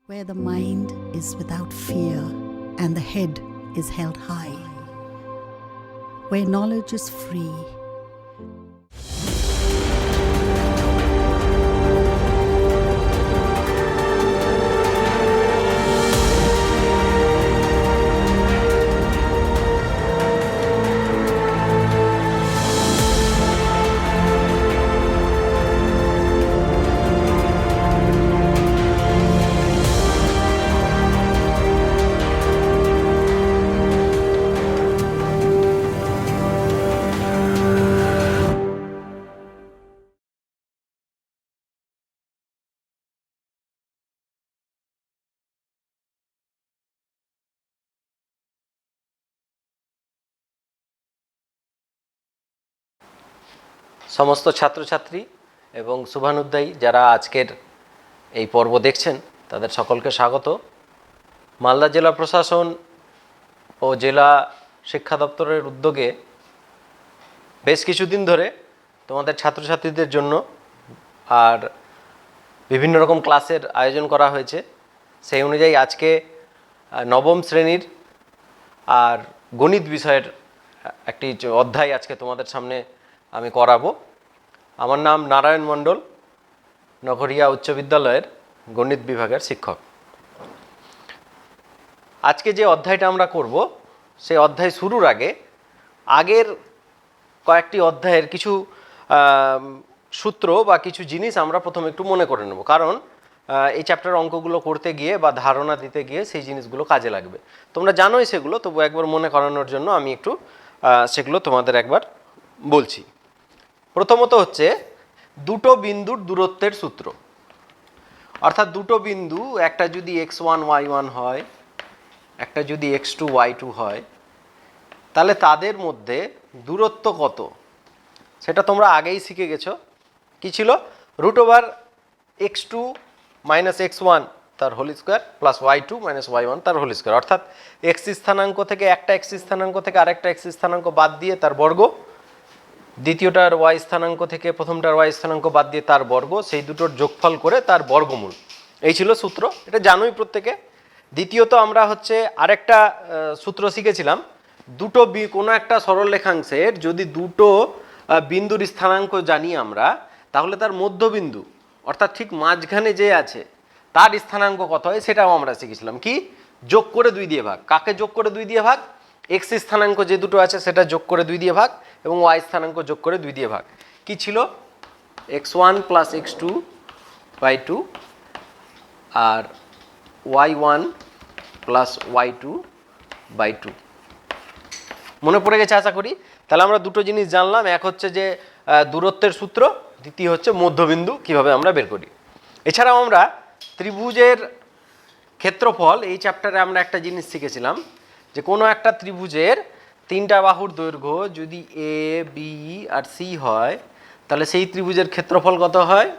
where the mind is without fear and the head is held high, where knowledge is free. সমস্ত ছাত্রছাত্রী এবং শুভানুধ্যায়ী যারা আজকের এই পর্ব দেখছেন তাদের সকলকে স্বাগত। মালদা জেলা প্রশাসন ও জেলা শিক্ষা দপ্তরের উদ্যোগে বেশ কিছুদিন ধরে তোমাদের ছাত্রছাত্রীদের জন্য আর বিভিন্ন রকম ক্লাসের আয়োজন করা হয়েছে। সেই অনুযায়ী আজকে নবম শ্রেণীর আর গণিত বিষয়ের একটি অধ্যায় আজকে তোমাদের সামনে আমি করাবো। আমার নাম নারায়ণ মণ্ডল, নগরিয়া উচ্চ বিদ্যালয়ের গণিত বিভাগের শিক্ষক। আজকে যে অধ্যায়টা আমরা করব সেই অধ্যায় শুরুর আগের কয়েকটি অধ্যায়ের কিছু সূত্র বা কিছু জিনিস আমরা প্রথমে একটু মনে করে নেব, কারণ এই চ্যাপ্টার অঙ্কগুলো করতে গিয়ে বা ধারণা দিতে গিয়ে সেই জিনিসগুলো কাজে লাগবে। তোমরা জানোই সেগুলো, তবু একবার মনে করানোর জন্য আমি একটু সেগুলো তোমাদের একবার বলছি। প্রথমত হচ্ছে দুটো বিন্দুর দূরত্বের সূত্র, অর্থাৎ দুটো বিন্দু, একটা যদি x1 y1 হয়, একটা যদি x2 y2 হয়, তাহলে তাদের মধ্যে দূরত্ব কত সেটা তোমরা আগেই শিখে গেছো। কি ছিল? √x2 - x1 তার whole square plus y2 - y1 তার হোল স্কোয়ার, অর্থাৎ x স্থানাঙ্ক থেকে একটা x স্থানাঙ্ক থেকে আরেকটা x স্থানাঙ্ক বাদ দিয়ে তার বর্গ, দ্বিতীয়টার y স্থানাঙ্ক থেকে প্রথমটার y স্থানাঙ্ক বাদ দিয়ে তার বর্গ, সেই দুটোর যোগফল করে তার বর্গমূল। এই ছিল সূত্র, এটা জানোই প্রত্যেকে। দ্বিতীয়ত আমরা হচ্ছে আরেকটা সূত্র শিখেছিলাম, দুটো কোনো একটা সরলরেখাংশের যদি দুটো বিন্দুর স্থানাঙ্ক জানি আমরা, তাহলে তার মধ্যবিন্দু অর্থাৎ ঠিক মাঝখানে যে আছে তার স্থানাঙ্ক কত হয় সেটাও আমরা শিখেছিলাম। কি? যোগ করে 2 দিয়ে ভাগ। কাকে যোগ করে 2 দিয়ে ভাগ? x স্থানাঙ্ক যে দুটো আছে সেটা যোগ করে 2 দিয়ে ভাগ এবং y স্থানাঙ্ক যোগ করে 2 দিয়ে ভাগ। কি ছিল? x1 + x2 y2 আর y1 + y2 / 2। মনে পড়ে গেছে আশা করি। তাহলে আমরা দুটো জিনিস জানলাম, এক হচ্ছে যে দূরত্বের সূত্র, দ্বিতীয় হচ্ছে মধ্যবিন্দু কিভাবে আমরা বের করি। এছাড়াও আমরা ত্রিভুজের ক্ষেত্রফল, এই চ্যাপ্টারে আমরা একটা জিনিস শিখেছিলাম যে কোনো একটা ত্রিভুজের 3টা বাহুর দৈর্ঘ্য যদি a b আর c হয়, তাহলে সেই ত্রিভুজের ক্ষেত্রফল কত হয়?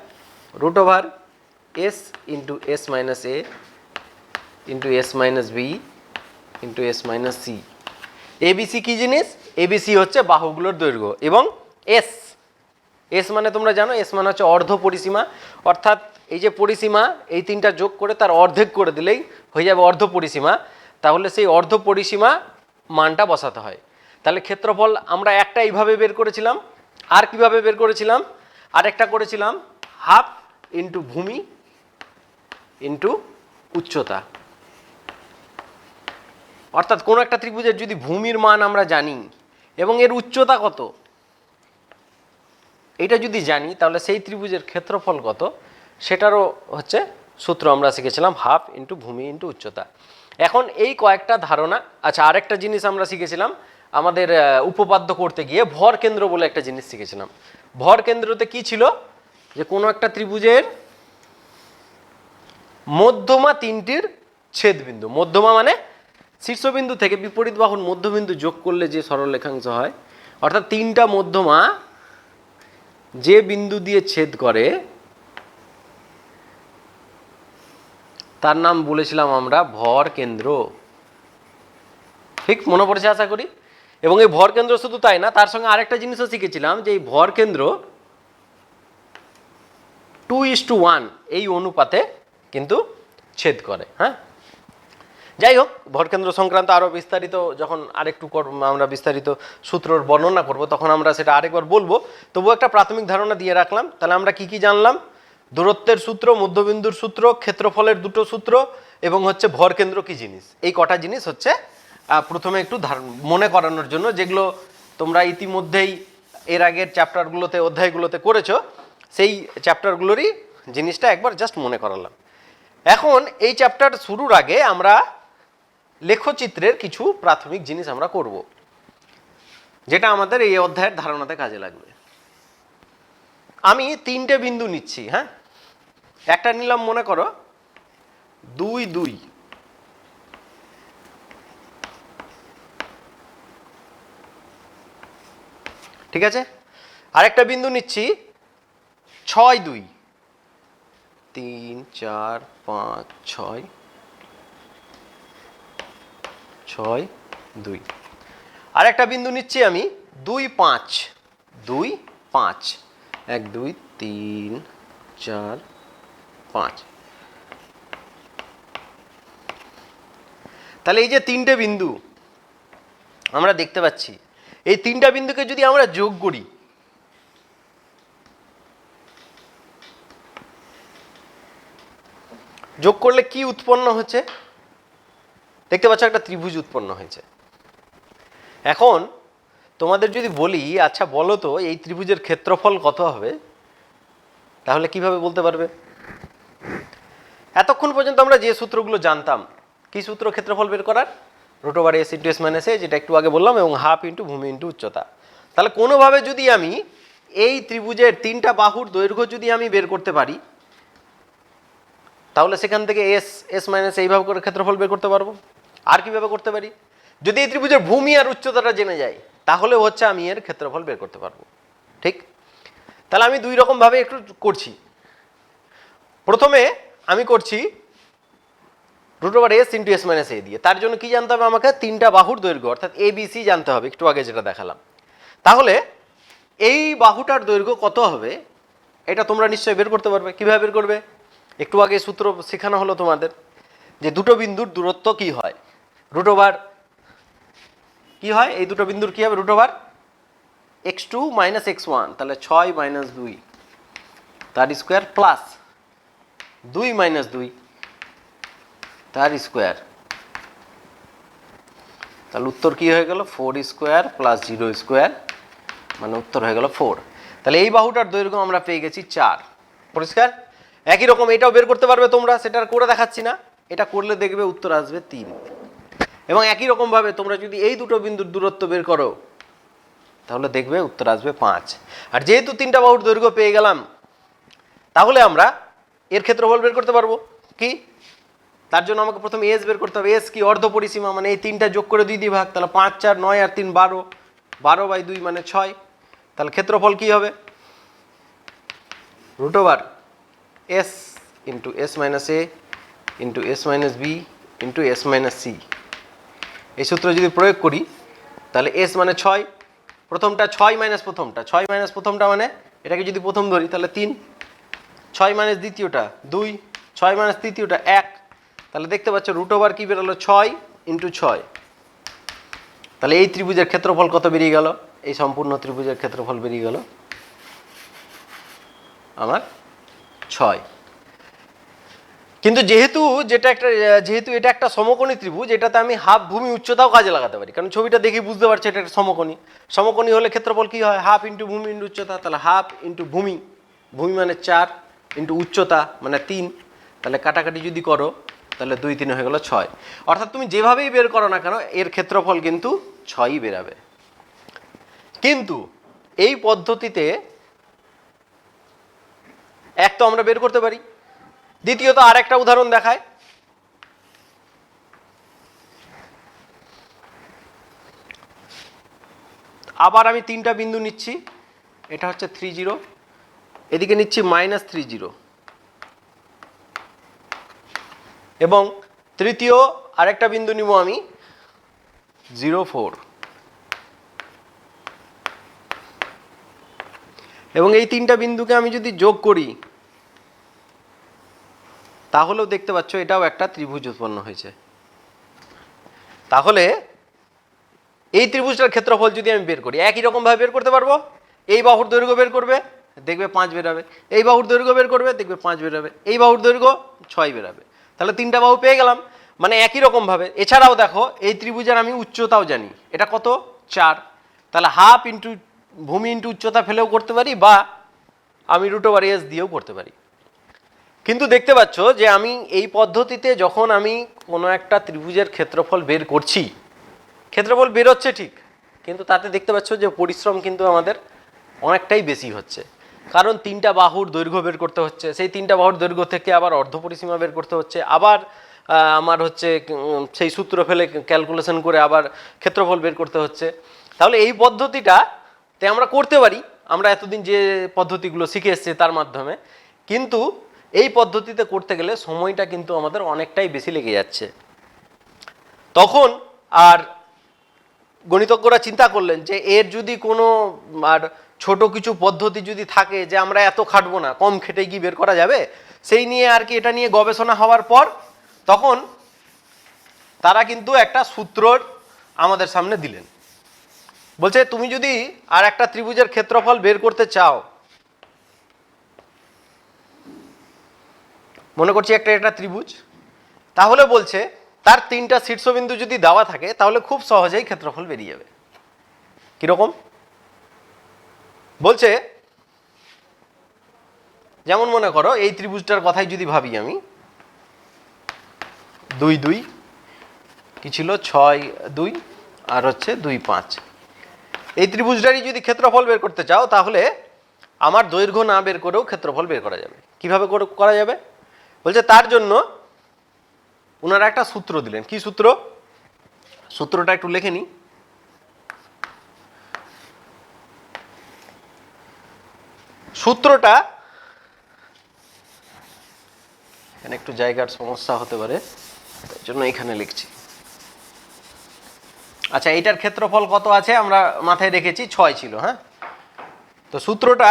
√s × s - a × s - b × s - c। ABC কি জিনিস? ABC হচ্ছে বাহুগুলোর দৈর্ঘ্য, এবং S মানে তোমরা জানো, S মানে হচ্ছে অর্ধ পরিসীমা, অর্থাৎ এই যে পরিসীমা, এই 3টা যোগ করে তার অর্ধেক করে দিলেই হয়ে যাবে অর্ধ পরিসীমা। তাহলে সেই অর্ধ পরিসীমা মানটা বসাতে হয়। তাহলে ক্ষেত্রফল আমরা একটা এইভাবে বের করেছিলাম, আর কিভাবে বের করেছিলাম? আরেকটা করেছিলাম ½ × ভূমি × উচ্চতা। অর্থাৎ কোনো একটা ত্রিভুজের যদি ভূমির মান আমরা জানি এবং এর উচ্চতা কত এটা যদি জানি, তাহলে সেই ত্রিভুজের ক্ষেত্রফল কত সেটারও হচ্ছে সূত্র আমরা শিখেছিলাম, ½ × ভূমি × উচ্চতা। এখন এই কয়েকটা ধারণা, আচ্ছা আরেকটা জিনিস আমরা শিখেছিলাম আমাদের উপপাদ্য করতে গিয়ে, ভর কেন্দ্র বলে একটা জিনিস শিখেছিলাম। ভর কেন্দ্রতে কি ছিল? যে কোনো একটা ত্রিভুজের মধ্যমা 3টির ছেদবিন্দু, মধ্যমা মানে শীর্ষবিন্দু থেকে বিপরীত বাহুর মধ্যবিন্দু যোগ করলে যে সরলরেখাংশ হয়, অর্থাৎ 3টা মধ্যমা যে বিন্দু দিয়ে ছেদ করে তার নাম বলেছিলাম আমরা ভর কেন্দ্র। ঠিক মনে পড়েছে আশা করি। এবং এই ভর কেন্দ্র শুধু তাই না, তার সঙ্গে আরেকটা জিনিসও শিখেছিলাম যে এই ভর কেন্দ্র 2:1 এই অনুপাতে কিন্তু ছেদ করে। হ্যাঁ, যাই হোক, ভরকেন্দ্র সংক্রান্ত আরও বিস্তারিত যখন আরেকটু আমরা বিস্তারিত সূত্রর বর্ণনা করব তখন আমরা সেটা আরেকবার বলবো। তবু একটা প্রাথমিক ধারণা দিয়ে রাখলাম। তাহলে আমরা কি কি জানলাম? দূরত্বের সূত্র, মধ্যবিন্দুর সূত্র, ক্ষেত্রফলের দুটো সূত্র এবং হচ্ছে ভরকেন্দ্র কি জিনিস, এই কটা জিনিস হচ্ছে প্রথমে একটু মনে করানোর জন্য, যেগুলো তোমরা ইতিমধ্যেই এর আগের চ্যাপ্টারগুলোতে, অধ্যায়গুলোতে করেছো, সেই চ্যাপ্টারগুলোরই জিনিসটা একবার জাস্ট মনে করালাম। এখন এই চ্যাপ্টার শুরুর আগে আমরা লেখচিত্রের কিছু প্রাথমিক জিনিস আমরা করব, যেটা আমাদের এই অধ্যায়ের ধারণাতে কাজে লাগবে। আমি তিনটে বিন্দু নিচ্ছি। হ্যাঁ, একটা নিলাম মনে করো 2 2, ঠিক আছে। আরেকটা বিন্দু নিচ্ছি 6 2, 3 4 5 6 6 2। আরেকটা বিন্দু নিচ্ছি আমি 2 5, 2 5, 1 2 3 4 5। তাহলে এই যে তিনটে বিন্দু আমরা দেখতে পাচ্ছি, এই তিনটা বিন্দুকে যদি আমরা যোগ করি, যোগ করলে কি উৎপন্ন হচ্ছে? দেখতে পাচ্ছ একটা ত্রিভুজ উৎপন্ন হয়েছে। এখন তোমাদের যদি বলি, আচ্ছা বলো তো এই ত্রিভুজের ক্ষেত্রফল কত হবে, তাহলে কিভাবে বলতে পারবে? এতক্ষণ পর্যন্ত আমরা যে সূত্রগুলো জানতাম, কি সূত্র ক্ষেত্রফল বের করার? √s × s - a, যেটা একটু আগে বললাম, এবং ½ × ভূমি × উচ্চতা। তাহলে কোনোভাবে যদি আমি এই ত্রিভুজের তিনটা বাহুর দৈর্ঘ্য যদি আমি বের করতে পারি, তাহলে সেখান থেকে s এইভাবে করে ক্ষেত্রফল বের করতে পারবো। আর কিভাবে করতে পারি? যদি এই ত্রিভুজের ভূমি আর উচ্চতাটা জেনে যাই, তাহলে হচ্ছে আমি এর ক্ষেত্রফল বের করতে পারবো। ঠিক? তাহলে আমি দুই রকম ভাবে একটু করছি। প্রথমে আমি করছি √s × s - a দিয়ে। তার জন্য কি জানতে হবে আমাকে? তিনটা বাহুর দৈর্ঘ্য, অর্থাৎ ABC জানতে হবে, একটু আগে যেটা দেখালাম। তাহলে এই বাহুটার দৈর্ঘ্য কত হবে এটা তোমরা নিশ্চয়ই বের করতে পারবে। কিভাবে বের করবে? একটু আগে সূত্র শেখানো হলো তোমাদের, যে দুটো বিন্দুর দূরত্ব কি হয়, √ কি হয়, এই দুটো বিন্দুর কি হবে? √x2 - x1, তাহলে 6 - 2 তার স্কোয়ার প্লাস 2 - 2 তার স্কোয়ার। তাহলে উত্তর কি হয়ে গেল? 4² + 0², মানে উত্তর হয়ে গেল 4। তাহলে এই বাহুটার দৈর্ঘ্য আমরা পেয়ে গেছি 4। পরিষ্কার? একই রকম এটাও বের করতে পারবে তোমরা, সেটা আর করে দেখাচ্ছি না। এটা করলে দেখবে উত্তর আসবে 3। এবং একই রকম ভাবে তোমরা যদি এই দুটো বিন্দুর দূরত্ব বের করো, তাহলে দেখবে উত্তর আসবে 5। আর যেহেতু তিনটা বাহুর দৈর্ঘ্য পেয়ে গেলাম, তাহলে আমরা এর ক্ষেত্রফল বের করতে পারবো। কি? তার জন্য আমাকে প্রথমে এস বের করতে হবে। এস কি? অর্ধ পরিসীমা, মানে এই তিনটা যোগ করে 2 দিয়ে ভাগ, তাহলে 5 4 9 আর 3 12, 12/2 মানে 6। তাহলে ক্ষেত্রফল কি হবে? √s × s - a × s - b × s - c। এই সূত্র যদি প্রয়োগ করি, তাহলে s মানে 6, প্রথমটা 6 - প্রথমটা, 6 - প্রথমটা মানে এটাকে যদি প্রথম ধরি তাহলে 3, 6 - দ্বিতীয়টা 2, 6 - তৃতীয়টা 1। তাহলে দেখতে পাচ্ছ √, কি বেরোলো? 6 × 6। তাহলে এই ত্রিভুজের ক্ষেত্রফল কত বেরিয়ে গেল? এই সম্পূর্ণ ত্রিভুজের ক্ষেত্রফল বেরিয়ে গেল আমার 6। কিন্তু যেহেতু এটা একটা সমকোণী ত্রিভুজ, এটাতে আমি ½ ভূমি উচ্চতাও কাজে লাগাতে পারি, কারণ ছবিটা দেখে বুঝতে পারছি এটা একটা সমকোণী। সমকোণী হলে ক্ষেত্রফল কি হয়? ½ × ভূমি × উচ্চতা। তাহলে ½ × ভূমি, ভূমি মানে 4, × উচ্চতা মানে 3। তাহলে কাটাকাটি যদি করো, তাহলে 2 3 হয়ে গেল 6। অর্থাৎ তুমি যেভাবেই বের করো না কেন, এর ক্ষেত্রফল কিন্তু 6ই বেরাবে। কিন্তু এই পদ্ধতিতে এক তো আমরা বের করতে পারি, দ্বিতীয়ত আরেকটা উদাহরণ দেখায়। আবার আমি তিনটা বিন্দু নিচ্ছি, এটা হচ্ছে 3 0, এদিকে নিচ্ছি -30, এবং তৃতীয় আরেকটা বিন্দু নিব আমি 0 4। এবং এই তিনটা বিন্দুকে আমি যদি যোগ করি, তাহলেও দেখতে পাচ্ছ এটাও একটা ত্রিভুজ উৎপন্ন হয়েছে। তাহলে এই ত্রিভুজটার ক্ষেত্রফল যদি আমি বের করি, একই রকমভাবে বের করতে পারবো। এই বাহুর দৈর্ঘ্য বের করবে, দেখবে 5 বেরাবে। এই বাহুর দৈর্ঘ্য বের করবে, দেখবে 5 বেরাবে। এই বাহুর দৈর্ঘ্য 6 বেরাবে। তাহলে 3টা বাহু পেয়ে গেলাম। মানে একই রকমভাবে এছাড়াও দেখো এই ত্রিভুজের আমি উচ্চতাও জানি, এটা কত 4। তাহলে হাফ ইন্টু ভূমি ইন্টু উচ্চতা ফেলেও করতে পারি, বা আমি √s দিয়েও করতে পারি। কিন্তু দেখতে পাচ্ছ যে আমি এই পদ্ধতিতে যখন আমি কোনো একটা ত্রিভুজের ক্ষেত্রফল বের করছি, ক্ষেত্রফল বেরোচ্ছে ঠিক, কিন্তু তাতে দেখতে পাচ্ছ যে পরিশ্রম কিন্তু আমাদের অনেকটাই বেশি হচ্ছে। কারণ 3টা বাহুর দৈর্ঘ্য বের করতে হচ্ছে, সেই 3টা বাহুর দৈর্ঘ্য থেকে আবার অর্ধ পরিসীমা বের করতে হচ্ছে, আবার আমার হচ্ছে সেই সূত্র ফেলে ক্যালকুলেশন করে আবার ক্ষেত্রফল বের করতে হচ্ছে। তাহলে এই পদ্ধতিটাতে আমরা করতে পারি, আমরা এতদিন যে পদ্ধতিগুলো শিখে এসেছি তার মাধ্যমে, কিন্তু এই পদ্ধতিতে করতে গেলে সময়টা কিন্তু আমাদের অনেকটাই বেশি লেগে যাচ্ছে। তখন আর গণিতজ্ঞরা চিন্তা করলেন যে এর যদি কোনো আর ছোট কিছু পদ্ধতি যদি থাকে যে আমরা এত খাটবো না, কম খেটে কি বের করা যাবে, সেই নিয়ে আর কি এটা নিয়ে গবেষণা হওয়ার পর তখন তারা কিন্তু একটা সূত্র আমাদের সামনে দিলেন। বলছে তুমি যদি আর একটা ত্রিভুজের ক্ষেত্রফল বের করতে চাও, মনে করছি একটা ত্রিভুজ, তাহলে বলছে তার 3টা শীর্ষবিন্দু যদি দেওয়া থাকে তাহলে খুব সহজেই ক্ষেত্রফল বেরিয়ে যাবে। কিরকম বলছে, যেমন মনে করো এই ত্রিভুজটার কথাই যদি ভাবি আমি, 2 2 কি ছিল 6 2 আর হচ্ছে 2 5, এই ত্রিভুজটারই যদি ক্ষেত্রফল বের করতে চাও তাহলে আমার দৈর্ঘ্য না বের করেও ক্ষেত্রফল বের করা যাবে। কিভাবে করা যাবে বলছে, তার জন্য ওনারা একটা সূত্র দিলেন। কি সূত্র? সূত্রটা একটু লিখে নিই। সূত্রটা এখানে একটু জায়গার সমস্যা হতে পারে, তার জন্য এখানে লিখছি। আচ্ছা, এইটার ক্ষেত্রফল কত আছে আমরা মাথায় রেখেছি, 6 ছিল। হ্যাঁ, তো সূত্রটা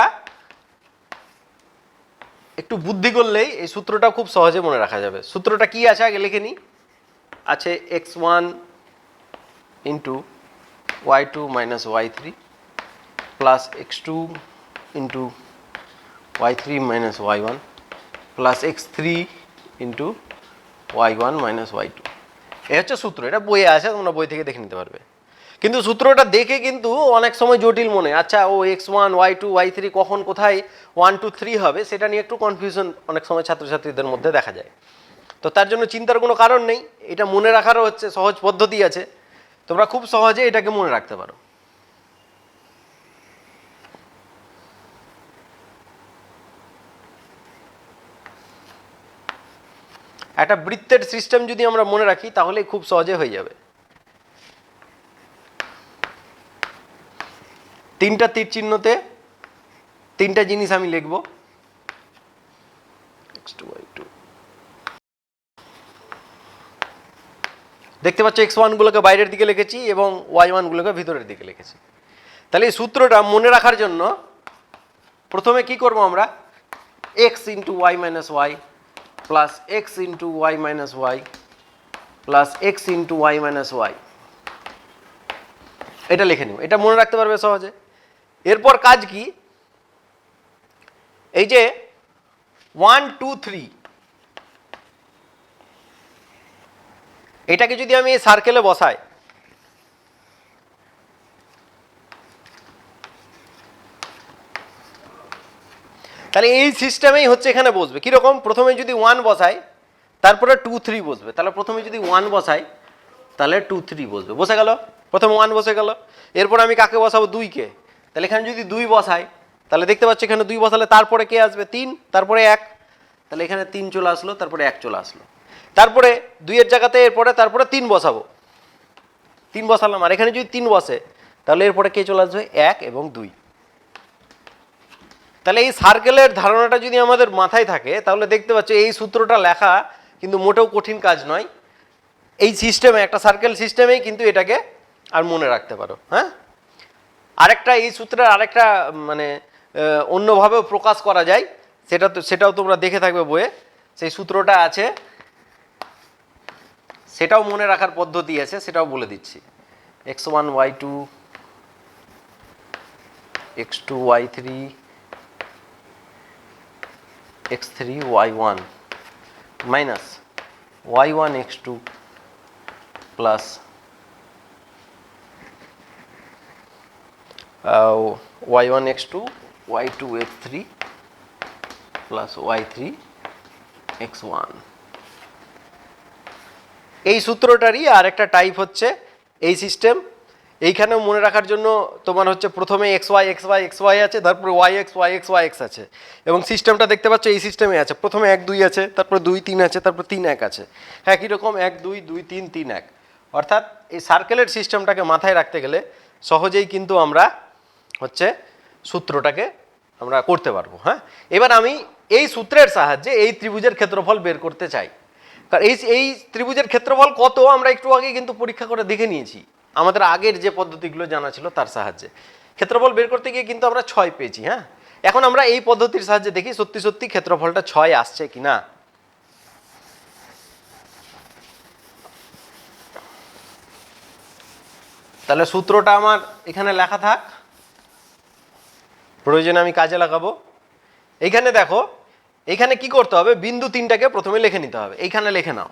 একটু বুদ্ধি করলেই এই সূত্রটা খুব সহজে মনে রাখা যাবে। সূত্রটা কি আছে আগে লিখে নিই। আছে x1 into y2 minus y3 plus x2 into y3 minus y1 plus x3 into y1 minus y2। এই হচ্ছে সূত্র, এটা বইয়ে আছে, তোমরা বই থেকে দেখে নিতে পারবে। কিন্তু সূত্রটা দেখে কিন্তু অনেক সময় জটিল মনে, আচ্ছা ও x1 y2 y3 কখন কোথায় 1 2 3 হবে সেটা নিয়ে একটু কনফিউশন অনেক সময় ছাত্রছাত্রীদের মধ্যে দেখা যায়। তো তার জন্য চিন্তার কোনো কারণ নেই, এটা মনে রাখারও হচ্ছে সহজ পদ্ধতি আছে, তোমরা খুব সহজে এটাকে মনে রাখতে পারো। একটা বৃত্তের সিস্টেম যদি আমরা মনে রাখি তাহলে খুব সহজে হয়ে যাবে। 3টা তীর চিহ্নতে 3টা জিনিস আমি লিখব। দেখতে পাচ্ছ x1 গুলোকে বাইরের দিকে লিখেছি এবং y1 গুলোকে ভিতরের দিকে লিখেছি। তাহলে এই সূত্রটা মনে রাখার জন্য প্রথমে কি করব আমরা, x into y minus Y plus X into Y minus Y plus X into Y minus Y, এটা লিখে নিব, এটা মনে রাখতে পারবে সহজে। এরপর কাজ কি, এই যে 1 2 3 এটাকে যদি আমি এই সার্কেলে বসাই, তাহলে এই সিস্টেমেই হচ্ছে এখানে বসবে। কিরকম, প্রথমে যদি 1 বসাই তারপরে 2 3 বসবে, তাহলে প্রথমে যদি 1 বসাই তাহলে 2 3 বসবে, বসে গেল, প্রথমে 1 বসে গেল। এরপর আমি কাকে বসাবো, 2 কে, তাহলে এখানে যদি 2 বসাই তাহলে দেখতে পাচ্ছি এখানে 2 বসালে তারপরে কে আসবে, 3, তারপরে 1, তাহলে এখানে 3 চলে আসলো, তারপরে 1 চলে আসলো, তারপরে 2 এর জায়গাতে এরপরে তারপরে 3 বসাবো, 3 বসালাম, আর এখানে যদি 3 বসে তাহলে এরপরে কে চলে আসবে, 1 এবং 2। তাহলে এই সার্কেলের ধারণাটা যদি আমাদের মাথায় থাকে তাহলে দেখতে পাচ্ছ এই সূত্রটা লেখা কিন্তু মোটেও কঠিন কাজ নয়। এই সিস্টেমে, একটা সার্কেল সিস্টেমেই কিন্তু এটাকে আর মনে রাখতে পারো। হ্যাঁ, আরেকটা এই সূত্রের আরেকটা মানে অন্যভাবেও প্রকাশ করা যায়, সেটাও তোমরা দেখে থাকবে বইয়ে। সেই সূত্রটা আছে, সেটাও মনে রাখার পদ্ধতি আছে, সেটাও বলে দিচ্ছি। x1 y2 x2 y3 x3 y1 minus y1 x2 plus y1 x2 y2 x3 plus y3 x1। এই সূত্রটারই আর একটা টাইপ হচ্ছে এই সিস্টেম। এইখানেও মনে রাখার জন্য তোমার হচ্ছে প্রথমে xy আছে, তারপরে yx আছে, এবং সিস্টেমটা দেখতে পাচ্ছ এই সিস্টেমে আছে। প্রথমে 1 2 আছে, তারপরে 2 3 আছে, তারপর 3 1 আছে। হ্যাঁ, কীরকম 1 2 2 3 3 1। অর্থাৎ এই সার্কেলের সিস্টেমটাকে মাথায় রাখতে গেলে সহজেই কিন্তু আমরা হচ্ছে সূত্রটাকে আমরা করতে পারবো। হ্যাঁ, এবার আমি এই সূত্রের সাহায্যে এই ত্রিভুজের ক্ষেত্রফল বের করতে চাই। কারণ এই ত্রিভুজের ক্ষেত্রফল কত আমরা একটু আগে কিন্তু পরীক্ষা করে দেখে নিয়েছি, আমাদের আগের যে পদ্ধতিগুলো জানা ছিল তার সাহায্যে। ক্ষেত্রফল বের করতে গিয়ে কিন্তু আমরা 6 পেয়েছি। হ্যাঁ, এখন আমরা এই পদ্ধতির সাহায্যে দেখি সত্যি সত্যি ক্ষেত্রফলটা 6 আসছে কিনা। তাহলে সূত্রটা আমার এখানে লেখা থাক, প্রয়োজনে আমি কাজে লাগাবো। এইখানে দেখো, এইখানে কি করতে হবে, বিন্দু 3টাকে প্রথমে লিখে নিতে হবে। এইখানে লিখে নাও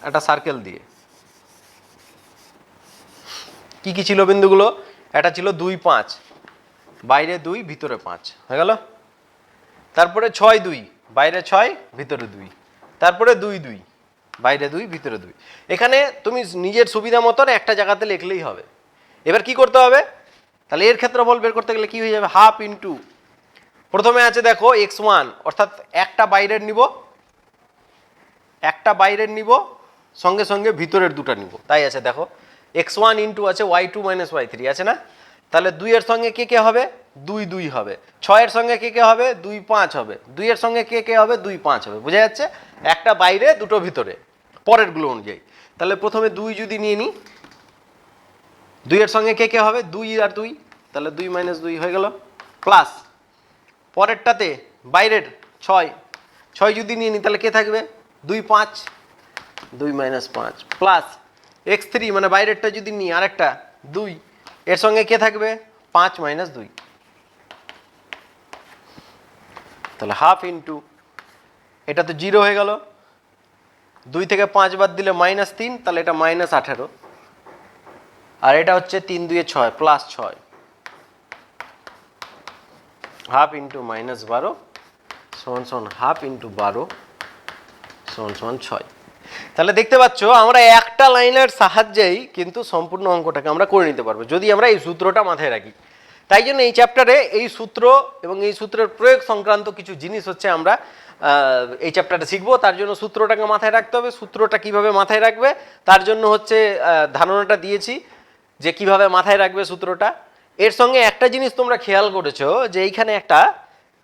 একটা সার্কেল দিয়ে। কি কি ছিল বিন্দুগুলো? এটা ছিল 2 5, বাইরে 2 ভিতরে 5 হয়ে গেল। তারপরে 6 2, বাইরে 6 ভিতরে 2, তারপরে 2 2, বাইরে 2 ভিতরে 2। এখানে তুমি নিজের সুবিধা মতন একটা জায়গাতে লিখলেই হবে। এবার কি করতে হবে, তাহলে এর ক্ষেত্রফল বের করতে গেলে কি হয়ে যাবে, হাফ ইন্টু, প্রথমে আছে দেখো x1, অর্থাৎ একটা বাইরের নিব, সঙ্গে সঙ্গে ভিতরের দুটা নিব। তাই আছে দেখো x1 ইন্টু আছে y2 মাইনাস y3 আছে না। তাহলে 2 এর সঙ্গে কে কে হবে, 2 2 হবে। 6 এর সঙ্গে কে কে হবে, 2 5 হবে। 2 এর সঙ্গে কে কে হবে, 2 5 হবে। বোঝা যাচ্ছে, একটা বাইরে দুটো ভিতরে, পরেরগুলো অনুযায়ী। তাহলে প্রথমে 2 যদি নিয়ে নিই, 2 এর সঙ্গে কে কে হবে, 2 আর 2, তাহলে 2 মাইনাস 2 হয়ে গেল, প্লাস পরেরটাতে বাইরের 6 যদি নিয়ে নিই তাহলে কে থাকবে, 2 5, 2 মাইনাস 5 প্লাস x3 মানে বাইরেরটা যদি নিই আরেকটা 2, এর সঙ্গে কে থাকবে, 5 মাইনাস 2। তাহলে হাফ ইন্টু, এটা তো 0 হয়ে গেল, 2 থেকে 5 বাদ দিলে -3, তাহলে এটা -18, আর এটা হচ্ছে 3 2 6 প্লাস 6, হাফ ইন্টু -12 সমান সমান হাফ ইন্টু 12 সমান সমান 6। তাহলে দেখতে পাচ্ছ আমরা একটা লাইনের সাহায্যেই কিন্তু সম্পূর্ণ অঙ্কটাকে আমরা করে নিতে পারবো যদি আমরা এই সূত্রটা মাথায় রাখি। তাই জন্য এই চ্যাপ্টারে এই সূত্র এবং এই সূত্রের প্রয়োগ সংক্রান্ত কিছু জিনিস হচ্ছে আমরা এই চ্যাপ্টারে শিখবো। তার জন্য সূত্রটাকে মাথায় রাখতে হবে। সূত্রটা কিভাবে মাথায় রাখবে তার জন্য হচ্ছে ধারণাটা দিয়েছি যে কিভাবে মাথায় রাখবে সূত্রটা। এর সঙ্গে একটা জিনিস তোমরা খেয়াল করেছো যে এইখানে একটা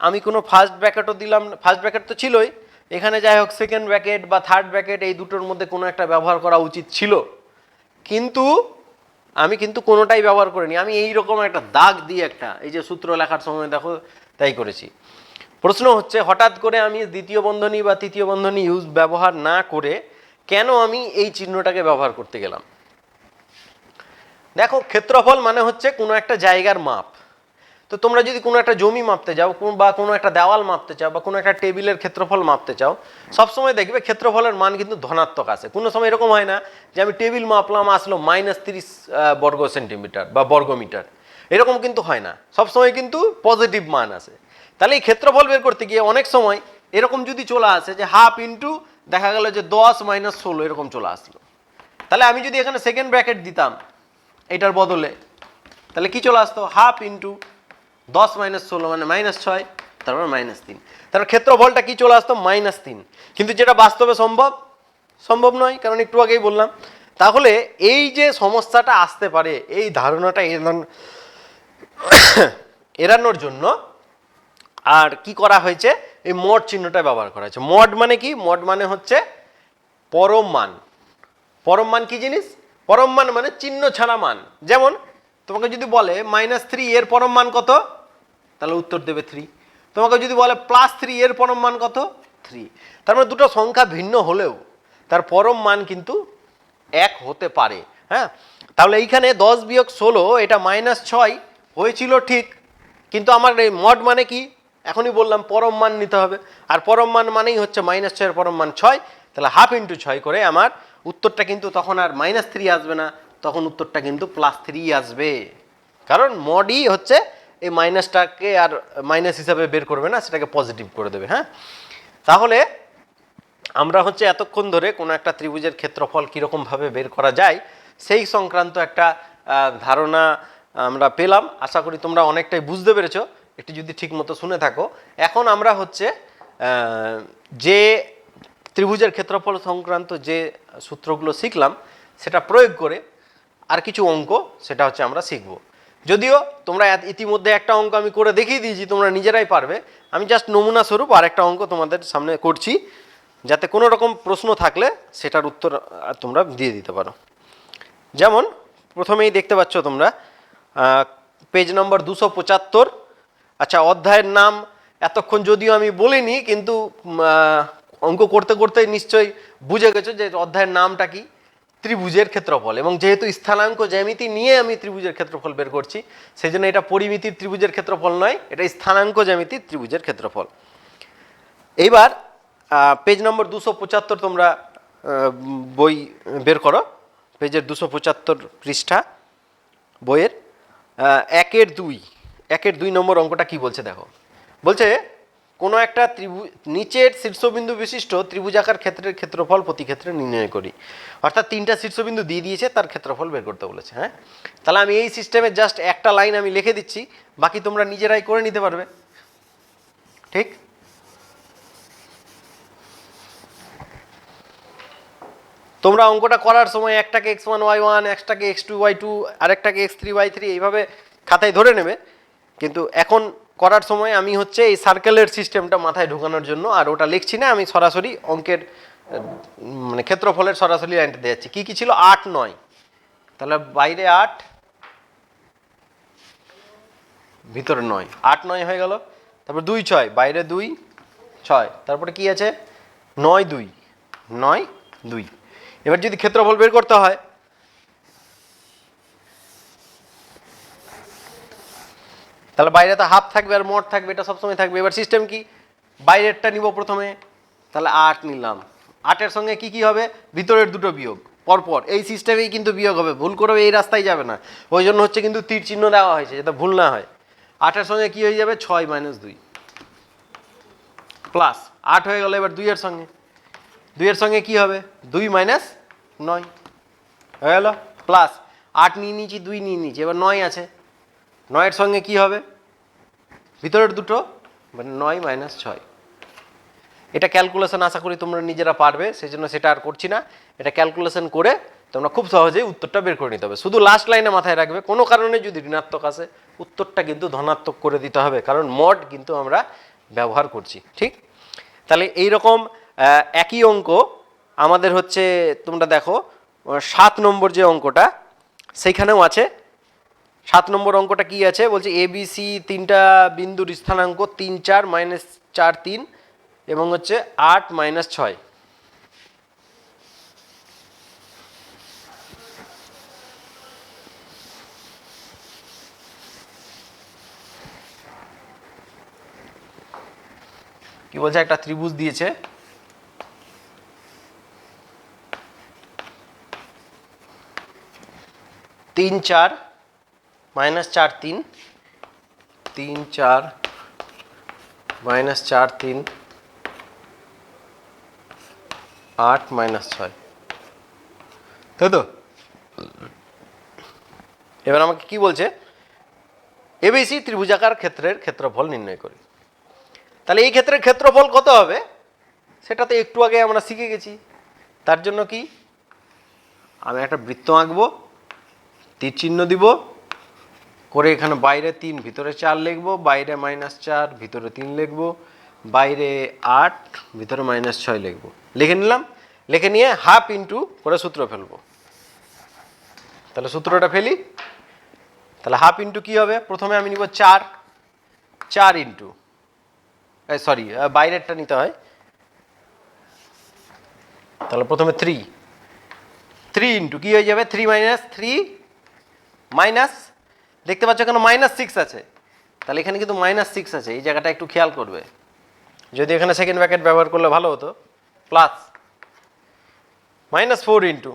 আমি কোনো ফার্স্ট ব্র্যাকেটও দিলাম, ফার্স্ট ব্র্যাকেট তো ছিলই, এখানে যাই হোক সেকেন্ড ব্র্যাকেট বা থার্ড ব্র্যাকেট এই দুটোর মধ্যে কোনো একটা ব্যবহার করা উচিত ছিল, কিন্তু আমি কিন্তু কোনোটাই ব্যবহার করিনি। আমি এইরকম একটা দাগ দিয়ে একটা এই যে সূত্র লেখার সময় দেখো তাই করেছি। প্রশ্ন হচ্ছে হঠাৎ করে আমি দ্বিতীয় বন্ধনী বা তৃতীয় বন্ধনী ব্যবহার না করে কেন আমি এই চিহ্নটাকে ব্যবহার করতে গেলাম। দেখো ক্ষেত্রফল মানে হচ্ছে কোনো একটা জায়গার মাপ। তো তোমরা যদি কোনো একটা জমি মাপতে যাও বা কোনো একটা দেওয়াল মাপতে চাও বা কোনো একটা টেবিলের ক্ষেত্রফল মাপতে চাও, সবসময় দেখবে ক্ষেত্রফলের মান কিন্তু ধনাত্মক আসে। কোনো সময় এরকম হয় না যে আমি টেবিল মাপলাম আসলো -30 বর্গ সেন্টিমিটার বা বর্গমিটার, এরকম কিন্তু হয় না। সবসময় কিন্তু পজিটিভ মান আসে। তাহলে এই ক্ষেত্রফল বের করতে গিয়ে অনেক সময় এরকম যদি চলে আসে যে হাফ ইন্টু দেখা গেল যে 10 - 16 এরকম চলে আসলো, তাহলে আমি যদি এখানে সেকেন্ড ব্র্যাকেট দিতাম এটার বদলে, তাহলে কি চলে আসতো, হাফ ইন্টু 10 - 16 মানে -6, তারপর -3, তারপর ক্ষেত্রফলটা কি চলে আসতো, -3। কিন্তু যেটা বাস্তবে সম্ভব নয়, কারণ একটু আগেই বললাম। তাহলে এই যে সমস্যাটা আসতে পারে এই ধারণাটা এড়ানোর জন্য আর কি করা হয়েছে, এই মড চিহ্নটা ব্যবহার করা হয়েছে। মড মানে কি, মড মানে হচ্ছে পরম মান। পরম মান কি জিনিস, পরম মান মানে চিহ্ন ছাড়া মান। যেমন তোমাকে যদি বলে -3 এর পরম মান কত, তাহলে উত্তর দেবে 3। তোমাকে যদি বলে +3 এর পরম মান কত 3, তার মানে দুটো সংখ্যা ভিন্ন হলেও তার পরম মান কিন্তু 1 হতে পারে। হ্যাঁ, তাহলে এইখানে 10 বিয়োগ 16 এটা -6 হয়েছিল ঠিক, কিন্তু আমার এই মড মানে কি এখনই বললাম পরম মান নিতে হবে, আর পরম মান মানেই হচ্ছে -6 এর পরম মান 6, তাহলে হাফ ইন্টু 6 করে আমার উত্তরটা কিন্তু তখন আর -3 আসবে না, তখন উত্তরটা কিন্তু +3 আসবে, কারণ মডই হচ্ছে এই মাইনাসটাকে আর মাইনাস হিসাবে বের করবে না, সেটাকে পজিটিভ করে দেবে। হ্যাঁ, তাহলে আমরা হচ্ছে এতক্ষণ ধরে কোনো একটা ত্রিভুজের ক্ষেত্রফল কীরকমভাবে বের করা যায় সেই সংক্রান্ত একটা ধারণা আমরা পেলাম। আশা করি তোমরা অনেকটাই বুঝতে পেরেছো একটু যদি ঠিক মতো শুনে থাকো। এখন আমরা হচ্ছে যে ত্রিভুজের ক্ষেত্রফল সংক্রান্ত যে সূত্রগুলো শিখলাম সেটা প্রয়োগ করে আর কিছু অঙ্ক সেটা হচ্ছে আমরা শিখব। যদিও তোমরা ইতিমধ্যে একটা অঙ্ক আমি করে দেখিয়ে দিয়েছি, তোমরা নিজেরাই পারবে, আমি জাস্ট নমুনা স্বরূপ আর একটা অঙ্ক তোমাদের সামনে করছি, যাতে কোনো রকম প্রশ্ন থাকলে সেটার উত্তর তোমরা দিয়ে দিতে পারো। যেমন প্রথমেই দেখতে পাচ্ছ তোমরা পেজ নম্বর 275। আচ্ছা, অধ্যায়ের নাম এতক্ষণ যদিও আমি বলিনি, কিন্তু অঙ্ক করতে করতে নিশ্চয়ই বুঝে গেছো যে অধ্যায়ের নামটা কি, ত্রিভুজের ক্ষেত্রফল। এবং যেহেতু স্থানাঙ্ক জ্যামিতি নিয়ে আমি ত্রিভুজের ক্ষেত্রফল বের করছি, সেই জন্য এটা পরিমিতির ত্রিভুজের ক্ষেত্রফল নয়, এটা স্থানাঙ্ক জ্যামিতির ত্রিভুজের ক্ষেত্রফল। এইবার পেজ নম্বর 275 তোমরা বই বের করো, পেজের 275 পৃষ্ঠা বইয়ের 1-2 নম্বর অঙ্কটা কি বলছে দেখো। বলছে কোনো একটা নিচের শীর্ষবিন্দু বিশিষ্ট ত্রিভুজাকার ক্ষেত্রের ক্ষেত্রফল প্রতি ক্ষেত্রে নির্ণয় করি। অর্থাৎ 3টা শীর্ষবিন্দু দিয়ে দিয়েছে, তার ক্ষেত্রফল বের করতে বলেছে। হ্যাঁ, তাহলে আমি এই সিস্টেমে জাস্ট একটা লাইন আমি লিখে দিচ্ছি, বাকি তোমরা নিজেরাই করে নিতে পারবে। ঠিক, তোমরা অঙ্কটা করার সময় একটাকে x1 y1, একটাকে x2 y2, আরেকটাকে x3 y3 এইভাবে খাতায় ধরে নেবে, কিন্তু এখন করার সময় আমি হচ্ছে এই সার্কেলের সিস্টেমটা মাথায় ঢোকানোর জন্য আর ওটা লিখছি না, আমি সরাসরি অঙ্কের মানে ক্ষেত্রফলের সরাসরি লাইনটা দিয়ে যাচ্ছি। কি ছিল 8 9, তাহলে বাইরে 8 ভিতরে 9, 8 9 হয়ে গেল। তারপর 2 6, বাইরে 2 6, তারপরে কি আছে 9 2 9 2। এবার যদি ক্ষেত্রফল বের করতে হয়, তাহলে বাইরে তো হাফ থাকবে আর মোট থাকবে, এটা সবসময় থাকবে। এবার সিস্টেম কি, বাইরেরটা নিব প্রথমে, তাহলে 8 নিলাম, 8-এর সঙ্গে কি কি হবে, ভিতরের দুটো বিয়োগ পরপর, এই সিস্টেমেই কিন্তু বিয়োগ হবে, ভুল করে এই রাস্তায় যাবে না, ওই জন্য হচ্ছে কিন্তু তীর চিহ্ন দেওয়া হয়েছে যাতে ভুল না হয়। 8-এর সঙ্গে কি হয়ে যাবে 6 - 2 প্লাস 8 হয়ে গেল। এবার 2-এর সঙ্গে, 2-এর সঙ্গে কি হবে 2 - 9 হয়ে গেল, প্লাস 8 নিয়ে নিয়েছি, 2 নিয়ে নিয়েছি, এবার 9 আছে, 9-এর সঙ্গে কি হবে ভিতরের দুটো, মানে 9 - 6। এটা ক্যালকুলেশন আশা করি তোমরা নিজেরা পারবে, সেই জন্য সেটা আর করছি না। এটা ক্যালকুলেশন করে তোমরা খুব সহজেই উত্তরটা বের করে নিতে হবে। শুধু লাস্ট লাইনে মাথায় রাখবে, কোনো কারণে যদি ঋণাত্মক আসে উত্তরটা কিন্তু ধনাত্মক করে দিতে হবে, কারণ মড কিন্তু আমরা ব্যবহার করছি। ঠিক, তাহলে এইরকম একই অঙ্ক আমাদের হচ্ছে, তোমরা দেখো 7 নম্বর যে অঙ্কটা সেইখানেও আছে। 7 নম্বর অঙ্কটা কি আছে বলছে, ABC 3টা বিন্দুর স্থানাঙ্ক 3 4 - 4 3 এবং হচ্ছে 8 - 6। কি বলছে, একটা ত্রিভুজ দিয়েছে, তিন 4 - 4 3, 3 4 - 4 3, 8 - 6, তাই তো। এবার আমাকে কি বলছে, ABC ত্রিভুজাকার ক্ষেত্রের ক্ষেত্রফল নির্ণয় করি। তাহলে এই ক্ষেত্রের ক্ষেত্রফল কত হবে সেটা তো একটু আগে আমরা শিখে গেছি। তার জন্য কি, আমি একটা বৃত্ত আঁকবো, তীর চিহ্ন দিব করে, এখানে বাইরে 3 ভিতরে 4 লিখবো, বাইরে -4 ভিতরে 3 লিখবো, বাইরে 8 ভিতরে -6 লিখবো। লিখে নিলাম, লিখে নিয়ে হাফ ইন্টু করে সূত্র ফেলবো। তাহলে সূত্রটা ফেলি, তাহলে হাফ ইন্টু কি হবে, প্রথমে আমি নিব 4 ইন্টু সরি বাইরেরটা নিতে হয়, তাহলে প্রথমে 3 ইন্টু কী হয়ে যাবে 3 মাইনাস 3 মাইনাস, দেখতে পাচ্ছ কেন -6 আছে, তাহলে এখানে কিন্তু -6 আছে, এই জায়গাটা একটু খেয়াল করবে, যদি এখানে সেকেন্ড ব্র্যাকেট ব্যবহার করলে ভালো হতো, প্লাস -4 ইন্টু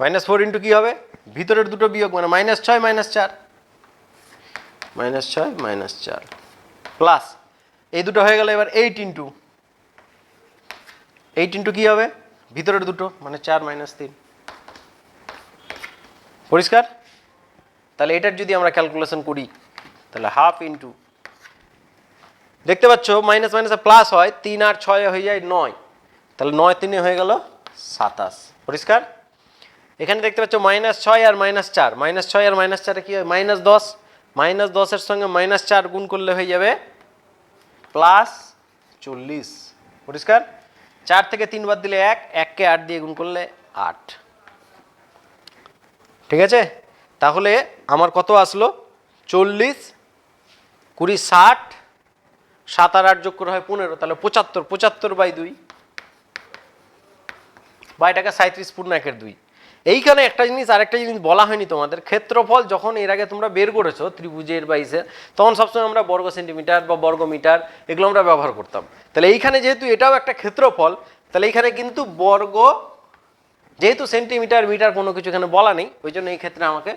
-4 ইন্টু কী হবে ভিতরের দুটো বিয়োগ মানে -6 -4 -6 -4 প্লাস এই দুটো হয়ে গেল এবার 8 ইন্টু কী হবে ভিতরের দুটো মানে 4 -3 পরিষ্কার। তাহলে এটার যদি আমরা ক্যালকুলেশন করি তাহলে হাফ ইন্টু, দেখতে পাচ্ছ মাইনাস মাইনাসে প্লাস হয়, 3 আর 6 হয়ে যায় 9, তাহলে 9 3 হয়ে গেল 27, পরিষ্কার। এখানে দেখতে পাচ্ছ -6 আর -4, -6 আর -4 কি হয় -10, -10 সঙ্গে -4 গুণ করলে হয়ে যাবে +40, পরিষ্কার। 4 থেকে 3 বাদ দিলে 1, 1 কে 8 দিয়ে গুণ করলে 8, ঠিক আছে। তাহলে আমার কত আসলো 40, 20, 60, 7 আর 8 যোগ করে হয় 15, তাহলে 75, 75/2 বা এটাকে 37/2। এইখানে একটা জিনিস আরেকটা জিনিস বলা হয়নি তোমাদের, ক্ষেত্রফল যখন এর আগে তোমরা বের করেছো ত্রিভুজের বা ইসের, তখন সবসময় আমরা বর্গ সেন্টিমিটার বা বর্গ মিটার এগুলো আমরা ব্যবহার করতাম। তাহলে এইখানে যেহেতু এটাও একটা ক্ষেত্রফল, তাহলে এইখানে কিন্তু বর্গ, যেহেতু সেন্টিমিটার মিটার কোনো কিছু এখানে বলা নেই, ওই জন্য এই ক্ষেত্রে আমাকে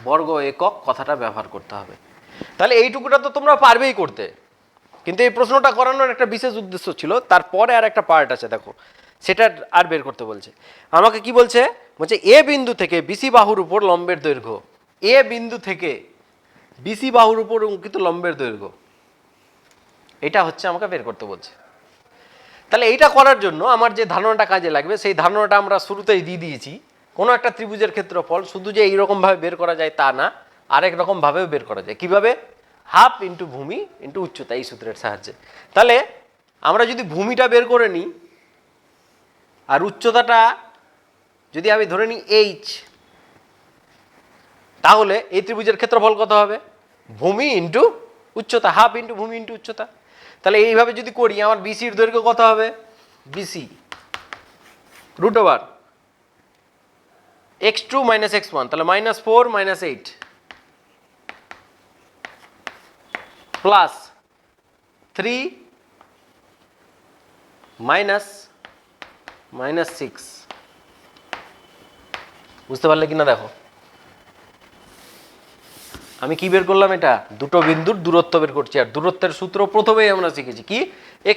বর্গ একক কথাটা ব্যবহার করতে হবে। তাহলে এইটুকুটা তো তোমরা পারবেই করতে, কিন্তু এই প্রশ্নটা করানোর একটা বিশেষ উদ্দেশ্য ছিল, তারপরে আর একটা পার্ট আছে দেখো, সেটা আর বের করতে বলছে আমাকে। কি বলছে বলছে এ বিন্দু থেকে বিসি বাহুর উপর লম্বের দৈর্ঘ্য, এ বিন্দু থেকে বিসি বাহুর উপর অঙ্কিত লম্বের দৈর্ঘ্য, এটা হচ্ছে আমাকে বের করতে বলছে। তাহলে এইটা করার জন্য আমার যে ধারণাটা কাজে লাগবে সেই ধারণাটা আমরা শুরুতেই দিয়ে দিয়েছি। কোনো একটা ত্রিভুজের ক্ষেত্রফল শুধু যে এইরকমভাবে বের করা যায় তা না, আরেক রকমভাবেও বের করা যায়। কিভাবে? হাফ ইন্টু ভূমি ইন্টু উচ্চতা, এই সূত্রের সাহায্যে। তাহলে আমরা যদি ভূমিটা বের করে নিই আর উচ্চতাটা যদি আমি ধরে নিই h, তাহলে এই ত্রিভুজের ক্ষেত্রফল কত হবে? ভূমি ইন্টু উচ্চতা, হাফ ইন্টু ভূমি ইন্টু উচ্চতা। তাহলে এইভাবে যদি করি আমার বিসির দৈর্ঘ্য কত হবে? বিসি √(x2 - x1), তাহলে -4 - 8 প্লাস 3 -6, বুঝতে পারলে কিনা দেখো। আমি কি বের করলাম? এটা দুটো বিন্দুর দূরত্ব বের করছি, আর দূরত্বের সূত্র প্রথমেই আমরা শিখেছি কি,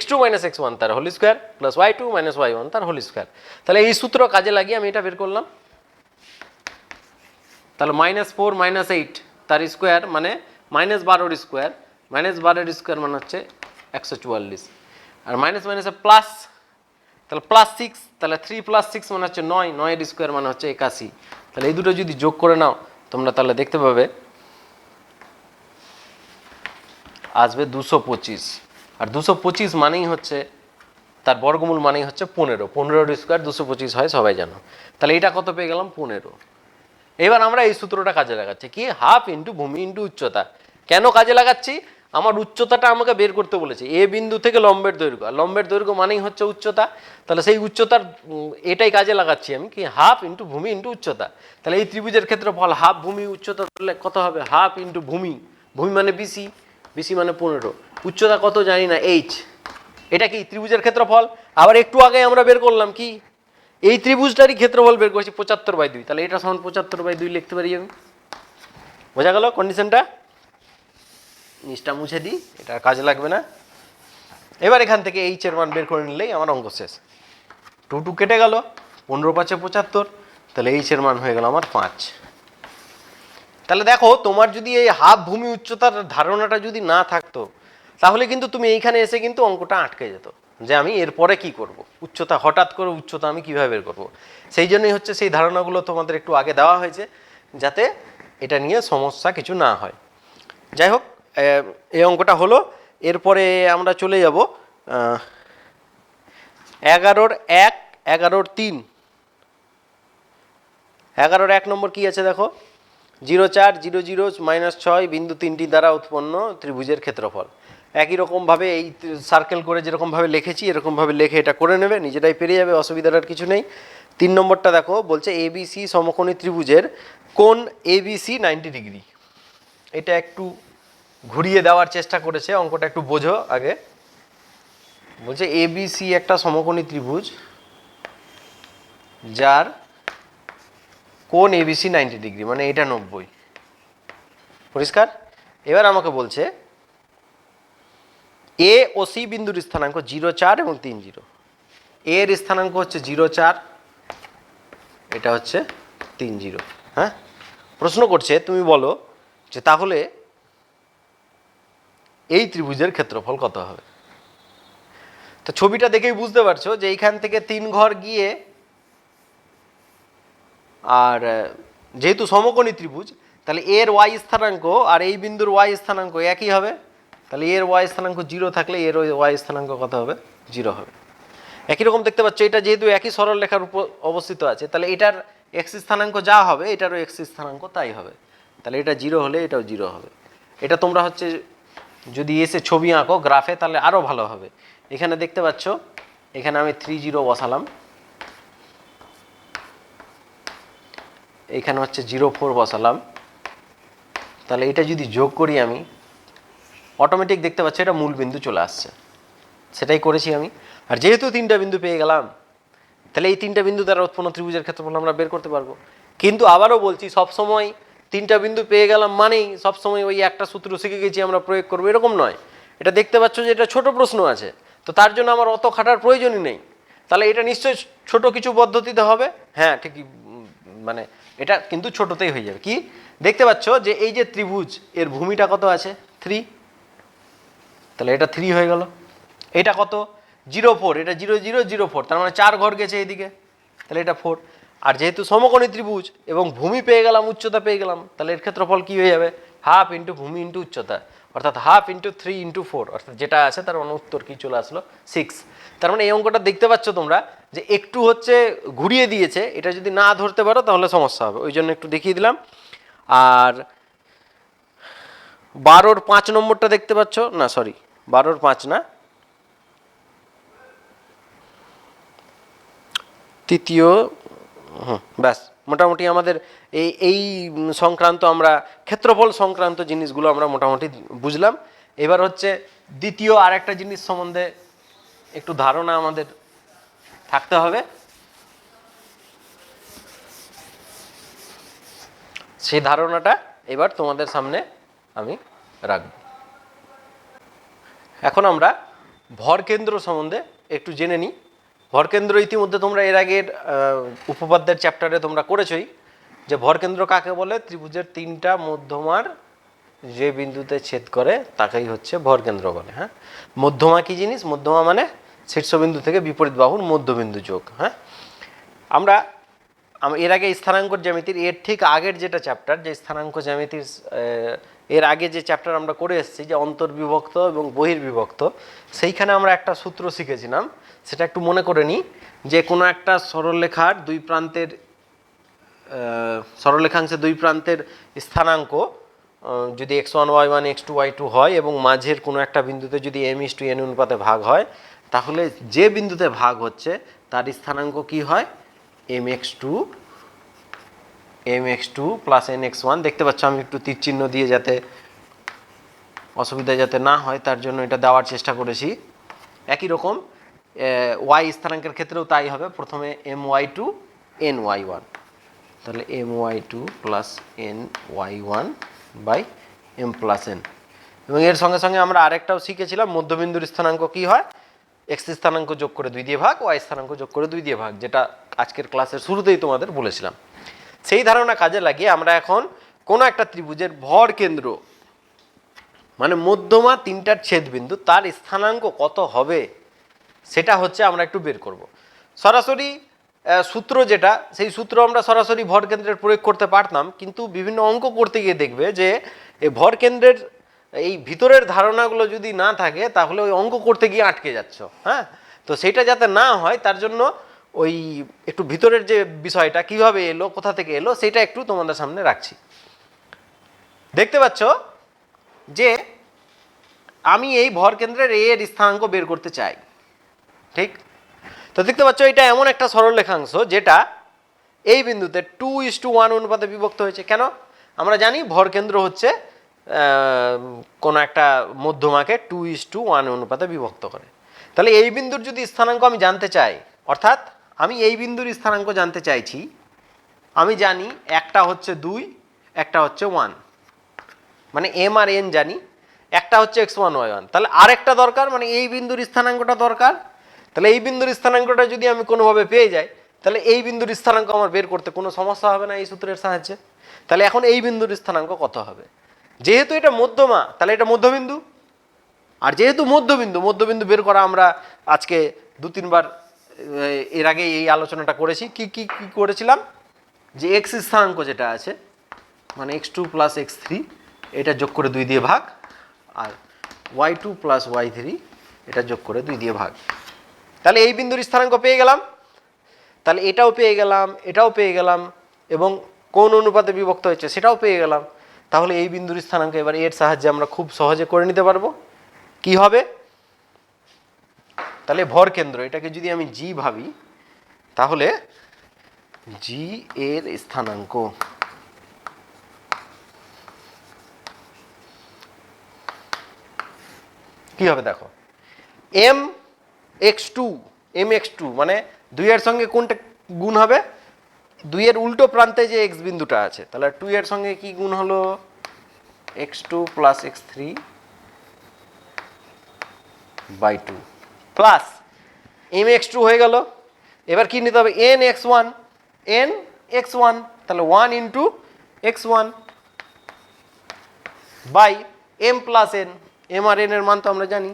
x2 - x1 তার whole square plus y2 - y1 তার হোল স্কয়ার। তাহলে এই সূত্র কাজে লাগিয়ে আমি এটা বের করলাম। তাহলে -4 - 8 তার স্কয়ার মানে -12 স্কয়ার, -12 স্কয়ার মানে হচ্ছে 144, আর মাইনাস মাইনাসে প্লাস, তাহলে +6, তাহলে 3 + 6 মানে হচ্ছে 9, 9 এর স্কয়ার মানে হচ্ছে 81। তাহলে এই দুটো যদি যোগ করে নাও তোমরা, তাহলে দেখতে পাবে আসবে 225, আর 225 মানেই হচ্ছে তার বর্গমূল মানেই হচ্ছে 15, 15 স্কয়ার 225 হয় সবাই জানো। তাহলে এটা কত পেয়ে গেলাম? 15। এবার আমরা এই সূত্রটা কাজে লাগাচ্ছি কি, হাফ ইন্টু ভূমি ইন্টু উচ্চতা। কেন কাজে লাগাচ্ছি? আমার উচ্চতাটা আমাকে বের করতে বলেছে, এ বিন্দু থেকে লম্বের দৈর্ঘ্য, আর লম্বের দৈর্ঘ্য মানেই হচ্ছে উচ্চতা। তাহলে সেই উচ্চতার এটাই কাজে লাগাচ্ছি আমি কি, হাফ ইন্টু ভূমি ইন্টু উচ্চতা। তাহলে এই ত্রিভুজের ক্ষেত্রফল হাফ ভূমি উচ্চতা করলে কত হবে? হাফ ইন্টু ভূমি, ভূমি মানে বিসি, বিসি মানে 15, উচ্চতা কত জানি না h। এটা কি ত্রিভুজের ক্ষেত্রফল। আবার একটু আগে আমরা বের করলাম কি, এই ত্রিভুজটারই ক্ষেত্রফল বের করছি 75/2, তাহলে এটা সমান 75/2 লিখতে পারি আমি। বোঝা গেল কন্ডিশনটা? নিচটা মুছে দিই, এটা কাজে লাগবে না। এবার এখান থেকে এইচ এর মান বের করে নিলেই আমার অঙ্ক শেষ। 2 2 কেটে গেল, 15 × 5 = 75, তাহলে এইচ এর মান হয়ে গেল আমার 5। তাহলে দেখো, তোমার যদি এই হাফ ভূমি উচ্চতার ধারণাটা যদি না থাকতো, তাহলে কিন্তু তুমি এইখানে এসে কিন্তু অঙ্কটা আটকে যেত, যে আমি এরপরে কি করব, উচ্চতা হঠাৎ করে উচ্চতা আমি কিভাবে বের করব। সেই জন্যই হচ্ছে সেই ধারণাগুলো তোমাদের একটু আগে দেওয়া হয়েছে, যাতে এটা নিয়ে সমস্যা কিছু না হয়। যাই হোক, এই অঙ্কটা হলো। এরপরে আমরা চলে যাব 11-1, 11-3। 11-1 নম্বর কি আছে দেখো, 0,4 0 0 - 6 বিন্দু তিনটি দ্বারা উৎপন্ন ত্রিভুজের ক্ষেত্রফল। একই রকমভাবে এই সার্কেল করে যেরকমভাবে লিখেছি এরকমভাবে লিখে এটা করে নেবে, নিজেরাই পেরে যাবে, অসুবিধার আর কিছু নেই। 3 নম্বরটা দেখো, বলছে এবিসি সমকোণী ত্রিভুজের কোণ এবিসি 90 ডিগ্রি। এটা একটু ঘুরিয়ে দেওয়ার চেষ্টা করেছে, অঙ্কটা একটু বোঝো আগে। বলছে এবিসি একটা সমকোণী ত্রিভুজ যার কোণ এবিসি 90 ডিগ্রি, মানে এটা 90। পরিষ্কার? এবার আমাকে বলছে এ ও সি বিন্দুর স্থানাঙ্ক 0, 4 এবং 3, 0। এর স্থানাঙ্ক হচ্ছে 0, 4, এটা হচ্ছে 3, 0। হ্যাঁ, প্রশ্ন করছে তুমি বলো যে তাহলে এই ত্রিভুজের ক্ষেত্রফল কত হবে। তো ছবিটা দেখেই বুঝতে পারছো যে এইখান থেকে 3 ঘর গিয়ে, আর যেহেতু সমকোণী ত্রিভুজ তাহলে এর ওয়াই স্থানাঙ্ক আর এই বিন্দুর ওয়াই স্থানাঙ্ক একই হবে। তাহলে এর ওয়াই স্থানাঙ্ক 0 থাকলে এর ওয়াই স্থানাঙ্ক কত হবে? 0 হবে। একই রকম দেখতে পাচ্ছ, এটা যেহেতু একই সরল রেখার উপর অবস্থিত আছে তাহলে এটার এক্স স্থানাঙ্ক যা হবে এটারও এক্স স্থানাঙ্ক তাই হবে। তাহলে এটা 0 হলে এটাও 0 হবে। এটা তোমরা হচ্ছে যদি এসে ছবি আঁকো গ্রাফে তাহলে আরও ভালো হবে। এখানে দেখতে পাচ্ছ, এখানে আমি 3, 0 বসালাম, এখানে হচ্ছে 0, 4 বসালাম। তাহলে এটা যদি যোগ করি আমি, অটোমেটিক দেখতে পাচ্ছি এটা মূল বিন্দু চলে আসছে, সেটাই করেছি আমি। আর যেহেতু 3টা বিন্দু পেয়ে গেলাম তাহলে এই 3টা বিন্দু দ্বারা উৎপন্ন ত্রিভুজের ক্ষেত্রফল আমরা বের করতে পারবো। কিন্তু আবারও বলছি, সবসময় 3টা বিন্দু পেয়ে গেলাম মানেই সবসময় ওই একটা সূত্র শিখে গেছি আমরা প্রয়োগ করবো এরকম নয়। এটা দেখতে পাচ্ছ যে এটা ছোট প্রশ্ন আছে, তো তার জন্য আমার অত খাটার প্রয়োজনই নেই। তাহলে এটা নিশ্চয়ই ছোট কিছু পদ্ধতিতে হবে। হ্যাঁ ঠিকই, মানে এটা কিন্তু ছোটতেই হয়ে যাবে। কি দেখতে পাচ্ছ যে এই যে ত্রিভুজ এর ভূমিটা কত আছে? 3। তাহলে এটা 3 হয়ে গেল। এটা কত? 0, 4। এটা 0, 0, 0, 4, তার মানে 4 ঘর গেছে এইদিকে, তাহলে এটা 4। আর যেহেতু সমকোণী ত্রিভুজ এবং ভূমি পেয়ে গেলাম, উচ্চতা পেয়ে গেলাম, তাহলে এর ক্ষেত্রফল কি হয়ে যাবে? হাফ ইন্টু ভূমি ইন্টু উচ্চতা, অর্থাৎ হাফ ইন্টু 3 ইন্টু 4, অর্থাৎ যেটা আছে তার উত্তর কি চলে আসলো? 6। তার মানে এই অঙ্কটা দেখতে পাচ্ছ তোমরা যে একটু হচ্ছে ঘুরিয়ে দিয়েছে, এটা যদি না ধরতে পারো তাহলে সমস্যা হবে, ওই জন্য একটু দেখিয়ে দিলাম। আর 12-র 5 নম্বরটা দেখতে পাচ্ছ, না সরি 12-র 5 না, তৃতীয়, ব্যাস মোটামুটি আমাদের এই সংক্রান্ত আমরা ক্ষেত্রফল সংক্রান্ত জিনিসগুলো আমরা মোটামুটি বুঝলাম। এবার হচ্ছে দ্বিতীয় আর একটা জিনিস সম্বন্ধে একটু ধারণা আমাদের থাকতে হবে। সেই ধারণাটা এবার তোমাদের সামনে আমি রাখব। এখন আমরা ভরকেন্দ্র সম্বন্ধে একটু জেনে নিই। ভরকেন্দ্র ইতিমধ্যে তোমরা এর আগের উপপাদ্যের চ্যাপ্টারে তোমরা করেছই, যে ভরকেন্দ্র কাকে বলে? ত্রিভুজের 3টা মধ্যমার যে বিন্দুতে ছেদ করে তাকেই হচ্ছে ভরকেন্দ্র বলে। হ্যাঁ, মধ্যমা কি জিনিস? মধ্যমা মানে শীর্ষবিন্দু থেকে বিপরীত বাহুর মধ্যবিন্দু যোগ। হ্যাঁ, আমরা এর আগে স্থানাঙ্ক জ্যামিতির এর ঠিক আগের যেটা চ্যাপ্টার, যে স্থানাঙ্ক জ্যামিতির এর আগে যে চ্যাপ্টার আমরা করে এসেছি, যে অন্তর্বিভক্ত এবং বহির্বিভক্ত, সেইখানে আমরা একটা সূত্র শিখেছিলাম, সেটা একটু মনে করে নিই। যে কোনো একটা সরলরেখার দুই প্রান্তের সরলরেখাংশের দুই প্রান্তের স্থানাঙ্ক যদি x1 y1 x2 y2 হয় এবং মাঝের কোনো একটা বিন্দুতে যদি m:n অনুপাতে ভাগ হয়, তাহলে যে বিন্দুতে ভাগ হচ্ছে তার স্থানাঙ্ক কি হয়? mx2 plus nx1। দেখতে পাচ্ছ আমি একটু তীর চিহ্ন দিয়ে যাতে অসুবিধা যাতে না হয় তার জন্য এটা দেওয়ার চেষ্টা করেছি। একই রকম ওয়াই স্থানাঙ্কের ক্ষেত্রেও তাই হবে, প্রথমে my2 ny1, তাহলে my2 plus ny1 by m plus n। এবং এর সঙ্গে সঙ্গে আমরা আরেকটাও শিখেছিলাম, মধ্যবিন্দুর স্থানাঙ্ক কি হয়? এক্স স্থানাঙ্ক যোগ করে 2 দিয়ে ভাগ, ওয়াই স্থানাঙ্ক যোগ করে 2 দিয়ে ভাগ, যেটা আজকের ক্লাসের শুরুতেই তোমাদের বলেছিলাম। সেই ধারণা কাজে লাগিয়ে আমরা এখন কোনো একটা ত্রিভুজের ভর কেন্দ্র মানে মধ্যমা 3টার ছেদবিন্দু, তার স্থানাঙ্ক কত হবে সেটা হচ্ছে আমরা একটু বের করব। সরাসরি সূত্র যেটা, সেই সূত্র আমরা সরাসরি ভর কেন্দ্রের প্রয়োগ করতে পারতাম, কিন্তু বিভিন্ন অঙ্ক করতে গিয়ে দেখবে যে এই ভর কেন্দ্রের এই ভিতরের ধারণাগুলো যদি না থাকে তাহলে ওই অঙ্ক করতে গিয়ে আটকে যাচ্ছ। হ্যাঁ, তো সেটা যাতে না হয় তার জন্য ওই একটু ভিতরের যে বিষয়টা কিভাবে এলো, কোথা থেকে এলো, সেটা একটু তোমাদের সামনে রাখছি। দেখতে পাচ্ছ যে আমি এই ভর কেন্দ্রের এ এর স্থানাঙ্ক বের করতে চাই, ঠিক? তো দেখতে পাচ্ছ এটা এমন একটা সরল রেখাংশ যেটা এই বিন্দুতে 2:1 অনুপাতে বিভক্ত হয়েছে। কেন? আমরা জানি ভর কেন্দ্র হচ্ছে কোনো একটা মধ্যমাকে 2:1 অনুপাতে বিভক্ত করে। তাহলে এই বিন্দুর যদি স্থানাঙ্ক আমি জানতে চাই, অর্থাৎ আমি এই বিন্দুর স্থানাঙ্ক জানতে চাইছি, আমি জানি একটা হচ্ছে 2, একটা হচ্ছে 1, মানে এম আর এন জানি, একটা হচ্ছে x1 y1, তাহলে আরেকটা দরকার, মানে এই বিন্দুর স্থানাঙ্কটা দরকার। তাহলে এই বিন্দুর স্থানাঙ্কটা যদি আমি কোনোভাবে পেয়ে যাই, তাহলে এই বিন্দুর স্থানাঙ্ক আমার বের করতে কোনো সমস্যা হবে না এই সূত্রের সাহায্যে। তাহলে এখন এই বিন্দুর স্থানাঙ্ক কত হবে? যেহেতু এটা মধ্যমা, তাহলে এটা মধ্যবিন্দু, আর যেহেতু মধ্যবিন্দু বের করা আমরা আজকে 2-3 বার এর আগে এই আলোচনাটা করেছি। কি কি কি করেছিলাম? যে এক্স স্থানাঙ্ক যেটা আছে, মানে x2 প্লাস x3, এটা যোগ করে 2 দিয়ে ভাগ, আর y2 প্লাস y3 এটা যোগ করে 2 দিয়ে ভাগ। তাহলে এই বিন্দুর স্থানাঙ্ক পেয়ে গেলাম, তাহলে এটাও পেয়ে গেলাম, এটাও পেয়ে গেলাম, এবং কোন অনুপাতে বিভক্ত হয়েছে সেটাও পেয়ে গেলাম। তাহলে এই বিন্দুর স্থানাঙ্ক এবার এর সাহায্যে আমরা খুব সহজে করে নিতে পারবো। কি হবে? তাহলে ভর কেন্দ্র, এটাকে যদি আমি জি ভাবি, তাহলে জি এর স্থানাঙ্ক কি হবে দেখো, mx2 মানে 2 এর সঙ্গে কোনটা গুণ হবে? 2 এর উল্টো প্রান্তে যে x বিন্দুটা আছে, তাহলে 2 এর সঙ্গে কি গুণ হলো? x2 plus x3 by 2 plus mx2 হয়ে গেল। এবার কি নিতে হবে? nx1, তাহলে 1 into x1 by m plus n, m আর n এর মান তো আমরা জানি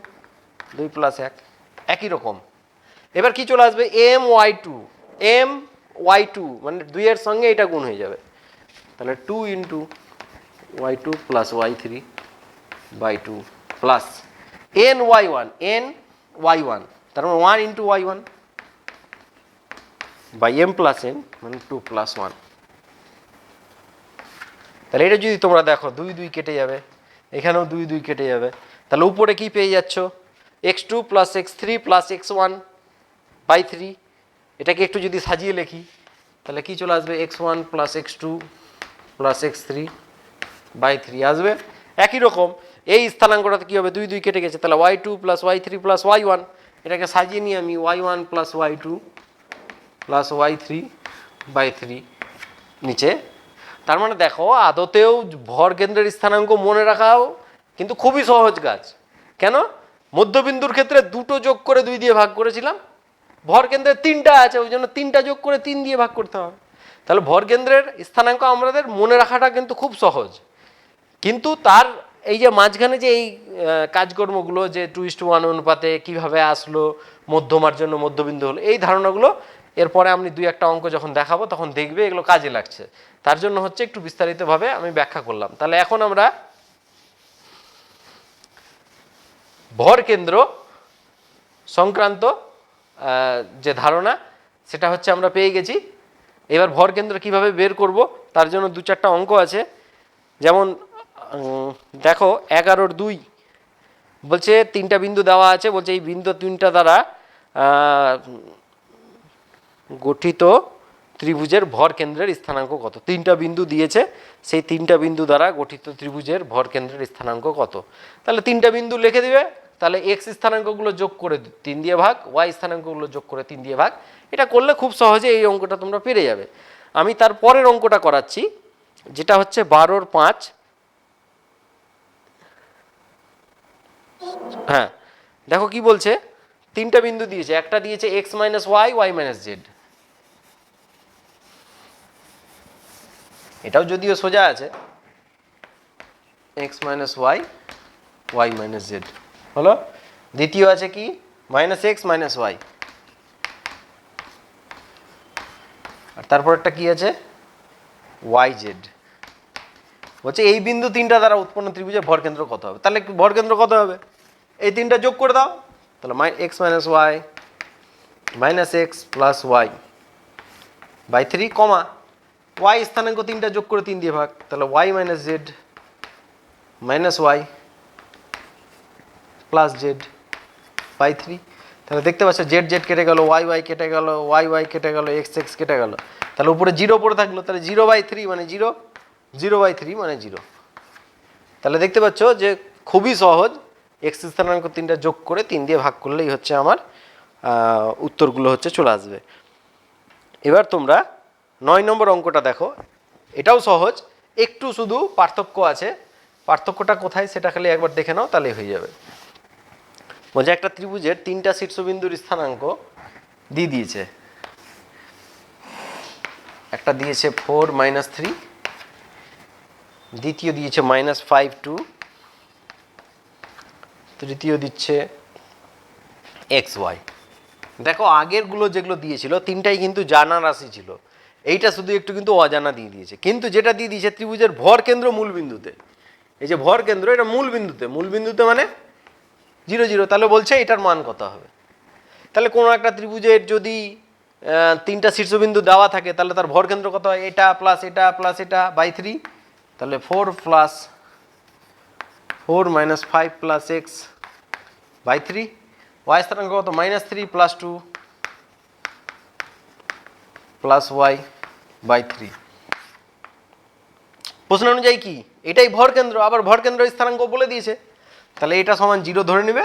2 প্লাস 1, একই রকম। এবার কি চলে আসবে? my2 মানে 2 এর সঙ্গে এটা গুণ হয়ে যাবে, তাহলে 2 into y2 plus y3 by 2 plus ny1 তার মানে 1 into y1 by m plus n, মানে 2 প্লাস 1। তাহলে এটা যদি তোমরা দেখো 2 কেটে যাবে, এখানেও 2 কেটে যাবে, তাহলে উপরে কি পেয়ে যাচ্ছ? x2 plus x3 plus x1 by 3। এটাকে একটু যদি সাজিয়ে লিখি, তাহলে কি চলে আসবে? x1 plus x2 plus x3 by 3 আসবে। একই রকম এই স্থানাঙ্কটাতে কি হবে? 2 কেটে গেছে, তাহলে y2 plus y3 plus y1, এটাকে সাজিয়ে নিয়ে আমি y1 plus y2 plus y3 by 3 নিচে। তার মানে দেখো আদতেও ভর কেন্দ্রের স্থানাঙ্ক মনে রাখাও কিন্তু খুবই সহজ কাজ। কেন? মধ্যবিন্দুর ক্ষেত্রে 2 যোগ করে 2 দিয়ে ভাগ করেছিলাম, ভর কেন্দ্রের 3টা আছে, ওই জন্য 3টা যোগ করে 3 দিয়ে ভাগ করতে হবে। তাহলে ভর কেন্দ্রের স্থানাঙ্ক আমাদের মনে রাখাটা কিন্তু খুব সহজ, কিন্তু তার এই যে মাঝখানে যে এই কাজকর্মগুলো, যে 2:1 অনুপাতে কিভাবে আসলো, মধ্যমার জন্য মধ্যবিন্দু হলো, এই ধারণাগুলো এরপরে আমি 2-1টা অঙ্ক যখন দেখাবো তখন দেখবে এগুলো কাজে লাগছে। তার জন্য হচ্ছে একটু বিস্তারিতভাবে আমি ব্যাখ্যা করলাম। তাহলে এখন আমরা ভর কেন্দ্র সংক্রান্ত যে ধারণা সেটা হচ্ছে আমরা পেয়ে গেছি। এবার ভর কেন্দ্র কিভাবে বের করব তার জন্য 2-4টা অঙ্ক আছে। যেমন দেখো 11-2 বলছে 3টা বিন্দু দেওয়া আছে, বলছে এই বিন্দু 3টা দ্বারা গঠিত ত্রিভুজের ভর কেন্দ্রের স্থানাঙ্ক কত? 3টা বিন্দু দিয়েছে, সেই 3টা বিন্দু দ্বারা গঠিত ত্রিভুজের ভর কেন্দ্রের স্থানাঙ্ক কত? তাহলে 3টা বিন্দু লিখে দিবে, তাহলে x স্থানাঙ্কগুলো যোগ করে 3 দিয়ে ভাগ, y স্থানাঙ্কগুলো যোগ করে 3 দিয়ে ভাগ। এটা করলে খুব সহজে এই অঙ্কটা তোমরা পেরে যাবে। আমি তার পরের অঙ্কটা করাচ্ছি, যেটা হচ্ছে 12-5। হ্যাঁ দেখো কি বলছে, 3টা বিন্দু দিয়েছে, একটা দিয়েছে x minus Y, Y minus Z. এটাও যদিও সোজা আছে, x minus Y, Y minus Z হলো। দ্বিতীয় আছে কি? মাইনাস এক্স মাইনাস ওয়াই, আর তারপর একটা কি আছে? Y Z. বলছে এই বিন্দু 3টা দ্বারা উৎপন্ন ত্রিভুজের ভর কেন্দ্র কত হবে? তাহলে ভর কেন্দ্র কত হবে? এই 3টা যোগ করে দাও, তাহলে X minus Y minus X plus Y by 3 comma Y স্থানাঙ্ক 3টা যোগ করে 3 দিয়ে ভাগ, তাহলে Y minus Z minus Y plus Z by 3। তাহলে দেখতে পাচ্ছ জেড জেড কেটে গেল, ওয়াই ওয়াই কেটে গেল, ওয়াই ওয়াই কেটে গেল, এক্স এক্স কেটে গেল। তাহলে উপরে 0 পড়ে থাকলো, তাহলে 0/3 মানে 0, 0/3 মানে 0। তাহলে দেখতে পাচ্ছ যে খুবই সহজ, এক্স স্থানাঙ্ক 3টা যোগ করে 3 দিয়ে ভাগ করলেই হচ্ছে আমার উত্তরগুলো হচ্ছে চলে আসবে। এবার তোমরা 9 নম্বর অঙ্কটা দেখো, এটাও সহজ, একটু শুধু পার্থক্য আছে। পার্থক্যটা কোথায় সেটা খালি একবার দেখে নাও, তাহলে হয়ে যাবে। বলছে একটা ত্রিভুজের 3টা শীর্ষবিন্দুর স্থানাঙ্ক দিয়ে দিয়েছে। একটা দিয়েছে 4 - 3, দ্বিতীয় দিয়েছে -5 2, তৃতীয় দিচ্ছে xy। দেখো আগেরগুলো যেগুলো দিয়েছিল 3টাই কিন্তু জানা রাশি ছিল, এইটা শুধু একটু কিন্তু অজানা দিয়ে দিয়েছে। কিন্তু যেটা দিয়ে দিয়েছে ত্রিভুজের ভর কেন্দ্র মূল বিন্দুতে, এই যে ভর কেন্দ্র এটা মূল বিন্দুতে মানে 0 0। তাহলে বলছে এটার মান কত হবে। তাহলে কোনো একটা ত্রিভুজের যদি 3টা শীর্ষবিন্দু দেওয়া থাকে তাহলে তার ভর কেন্দ্র কত হয়, এটা প্লাস এটা প্লাস এটা বাই 3। তাহলে 4 - 5 প্লাস এক্স বাই 3। ওয়াই স্থানাঙ্ক কত, -3 প্লাস 2 প্লাস ওয়াই বাই 3। প্রশ্ন অনুযায়ী কি এটাই ভর কেন্দ্র, আবার ভর কেন্দ্র স্থানাঙ্ক বলে দিয়েছে। তাহলে এটা সমান 0 ধরে নেবে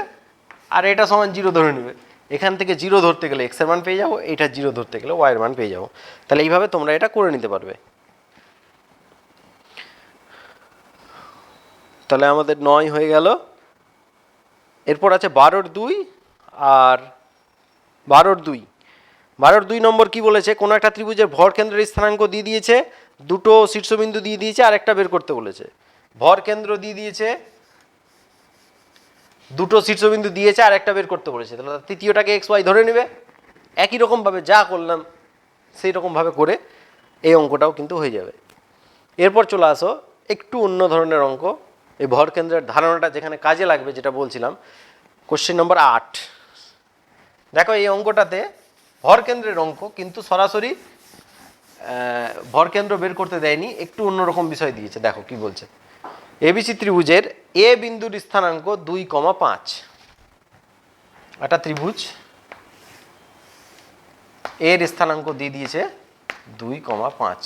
আর এটা সমান 0 ধরে নেবে। এখান থেকে 0 ধরতে গেলে এক্স এর মান পেয়ে যাবো, এটা 0 ধরতে গেলে ওয়াই এর মান পেয়ে যাবো। তাহলে এইভাবে তোমরা এটা করে নিতে পারবে। তাহলে আমাদের 9 হয়ে গেল। এরপর আছে 12-র 2 আর 12-র 2। 12-র 2 নম্বর কি বলেছে, কোনো একটা ত্রিভুজের ভর কেন্দ্রের স্থানাঙ্ক দিয়ে দিয়েছে, দুটো শীর্ষবিন্দু দিয়ে দিয়েছে, আর একটা বের করতে বলেছে। ভর কেন্দ্র দিয়ে দিয়েছে, দুটো শীর্ষবিন্দু দিয়েছে, আর একটা বের করতে বলেছে। তাহলে তৃতীয়টাকে এক্স ওয়াই ধরে নেবে। একই রকমভাবে যা করলাম সেই রকমভাবে করে এই অঙ্কটাও কিন্তু হয়ে যাবে। এরপর চলে আসো একটু অন্য ধরনের অঙ্ক, এই ভর কেন্দ্রের ধারণাটা যেখানে কাজে লাগবে, যেটা বলছিলাম। Question number 8। দেখো এই অঙ্কটাতে ভর কেন্দ্রের অঙ্ক, কিন্তু সরাসরি ভর কেন্দ্র বের করতে দেয়নি, একটু অন্যরকম বিষয় দিয়েছে। দেখো কি বলছে, এবিসি ত্রিভুজের এ বিন্দুর স্থানাঙ্ক 2,5। একটা ত্রিভুজ এর স্থানাঙ্ক দিয়ে দিয়েছে 2,5,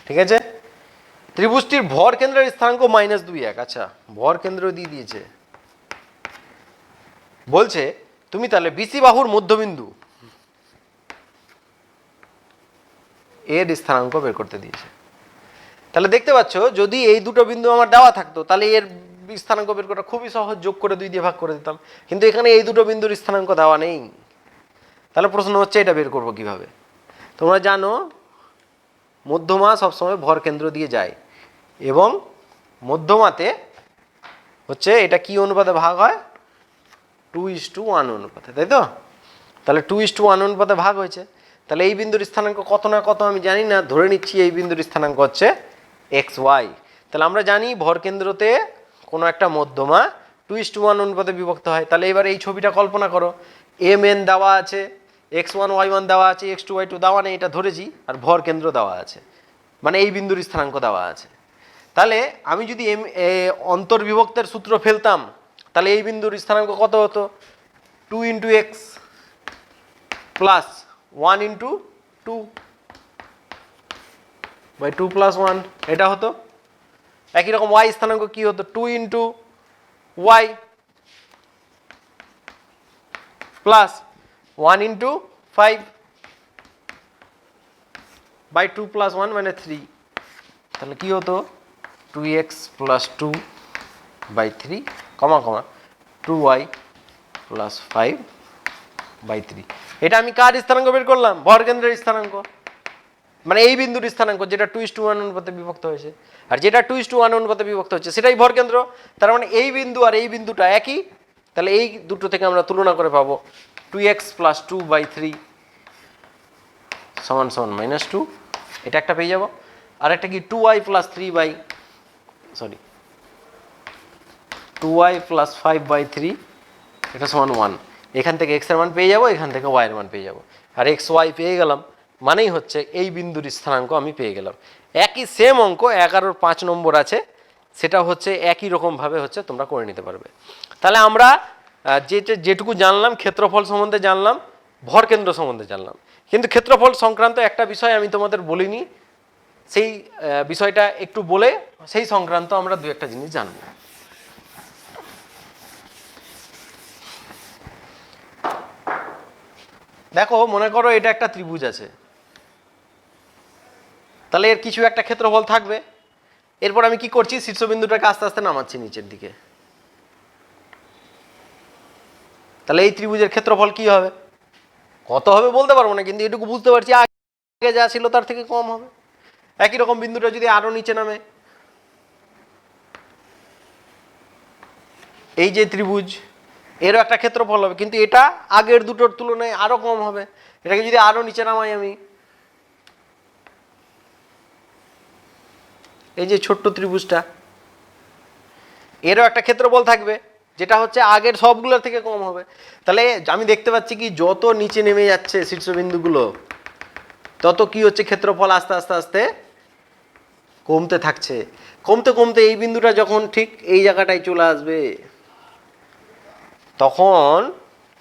ঠিক আছে। ত্রিভুজটির ভর কেন্দ্রের স্থানাঙ্ক -2,1। আচ্ছা, ভর কেন্দ্র দিয়ে দিয়েছে। বলছে তুমি তাহলে বিসি বাহুর মধ্যবিন্দু এর স্থানাঙ্ক বের করতে দিয়েছে। তাহলে দেখতে পাচ্ছ যদি এই দুটো বিন্দু আমার দেওয়া থাকতো তাহলে এর স্থানাঙ্ক বের করা খুবই সহজ, যোগ করে 2 দিয়ে ভাগ করে দিতাম। কিন্তু এখানে এই দুটো বিন্দুর স্থানাঙ্ক দেওয়া নেই। তাহলে প্রশ্ন হচ্ছে এটা বের করবো কিভাবে। তোমরা জানো মধ্যমা সবসময় ভর কেন্দ্র দিয়ে যায়, এবং মধ্যমাতে হচ্ছে এটা কি অনুপাতে ভাগ হয়, 2:1 অনুপাতে, তাই তো। তাহলে 2:1 অনুপাতে ভাগ হয়েছে। তাহলে এই বিন্দুর স্থানাঙ্ক কত না কত আমি জানি না, ধরে নিচ্ছি এই বিন্দুর স্থানাঙ্ক হচ্ছে এক্স ওয়াই। তাহলে আমরা জানি ভর কেন্দ্রতে কোনো একটা মধ্যমা 2:1 অনুপাতে বিভক্ত হয়। তাহলে এবার এই ছবিটা কল্পনা করো, এম এন দেওয়া আছে, x1 y1 দেওয়া আছে, x2 y2 দেওয়া নেই, এটা ধরেছি, আর ভর কেন্দ্র দেওয়া আছে, মানে এই বিন্দুর স্থানাঙ্ক দেওয়া আছে। তাহলে আমি যদি অন্তর্বিভক্তের সূত্র ফেলতাম তাহলে এই বিন্দুর স্থানাঙ্ক কত হতো, 2 × x প্লাস 1 × 2/2 + 1, এটা হতো। একই রকম y স্থানাঙ্ক কি হতো, 2 × y প্লাস 1 × 5/2 + 1 মানে 3। তাহলে কি হতো, 2x + 2/3 কমা 2y + 5/3। এটা আমি কার স্থানাঙ্ক বের করলাম, ভর কেন্দ্রের স্থানাঙ্ক, মানে এই বিন্দুর স্থানাঙ্ক যেটা 2:1 অনুপাতে বিভক্ত হয়েছে। আর যেটা 2:1 অনুপাতে বিভক্ত হচ্ছে সেটাই ভর কেন্দ্র। তার মানে এই বিন্দু আর এই বিন্দুটা একই। তাহলে এই দুটো থেকে আমরা তুলনা করে পাবো 2x + 2/3 = -2, এটা একটা পেয়ে যাব। আর একটা কি 2y + 5/3 এটা সমান 1। এখান থেকে x এর মান পেয়ে যাব, এখান থেকে y এর মান পেয়ে যাব। আর x y পেয়ে গেলাম, মানেই হচ্ছে এই বিন্দুর স্থানাঙ্ক আমি পেয়ে গেলাম। একই সেম অঙ্ক 11-র 5 নম্বর আছে, সেটা হচ্ছে একই রকমভাবে হচ্ছে তোমরা করে নিতে পারবে। তাহলে আমরা যেটুকু জানলাম ক্ষেত্রফল সম্বন্ধে জানলাম, ভরকেন্দ্র সম্বন্ধে জানলাম, কিন্তু ক্ষেত্রফল সংক্রান্ত একটা বিষয় আমি তোমাদের বলিনি, সেই বিষয়টা একটু বলে সেই সংক্রান্ত আমরা দু একটা জিনিস জানবো। দেখো, মনে করো এটা একটা ত্রিভুজ আছে, তাহলে এর কিছু একটা ক্ষেত্রফল থাকবে। এরপর আমি কি করছি, শীর্ষবিন্দুটাকে আস্তে আস্তে নামাচ্ছি নিচের দিকে। তাহলে এই ত্রিভুজের ক্ষেত্রফল কি হবে, কত হবে বলতে পারবো না, কিন্তু এটুকু বুঝতে পারছি আগে যা ছিল তার থেকে কম হবে। একই রকম বিন্দুটা যদি আরো নিচে নামে, এই যে ত্রিভুজ, এরও একটা ক্ষেত্রফল হবে, কিন্তু এটা আগের দুটোর তুলনায় আরো কম হবে। এটাকে যদি আরো নিচে নামাই আমি, এই যে ছোট্ট ত্রিভুজটা, এরও একটা ক্ষেত্রফল থাকবে, যেটা হচ্ছে আগের সবগুলোর থেকে কম হবে। তাহলে আমি দেখতে পাচ্ছি কি যত নিচে নেমে যাচ্ছে শীর্ষবিন্দুগুলো, তত কি হচ্ছে, ক্ষেত্রফল আস্তে আস্তে আস্তে কমতে থাকছে। কমতে কমতে এই বিন্দুটা যখন ঠিক এই জায়গাটায় চলে আসবে, তখন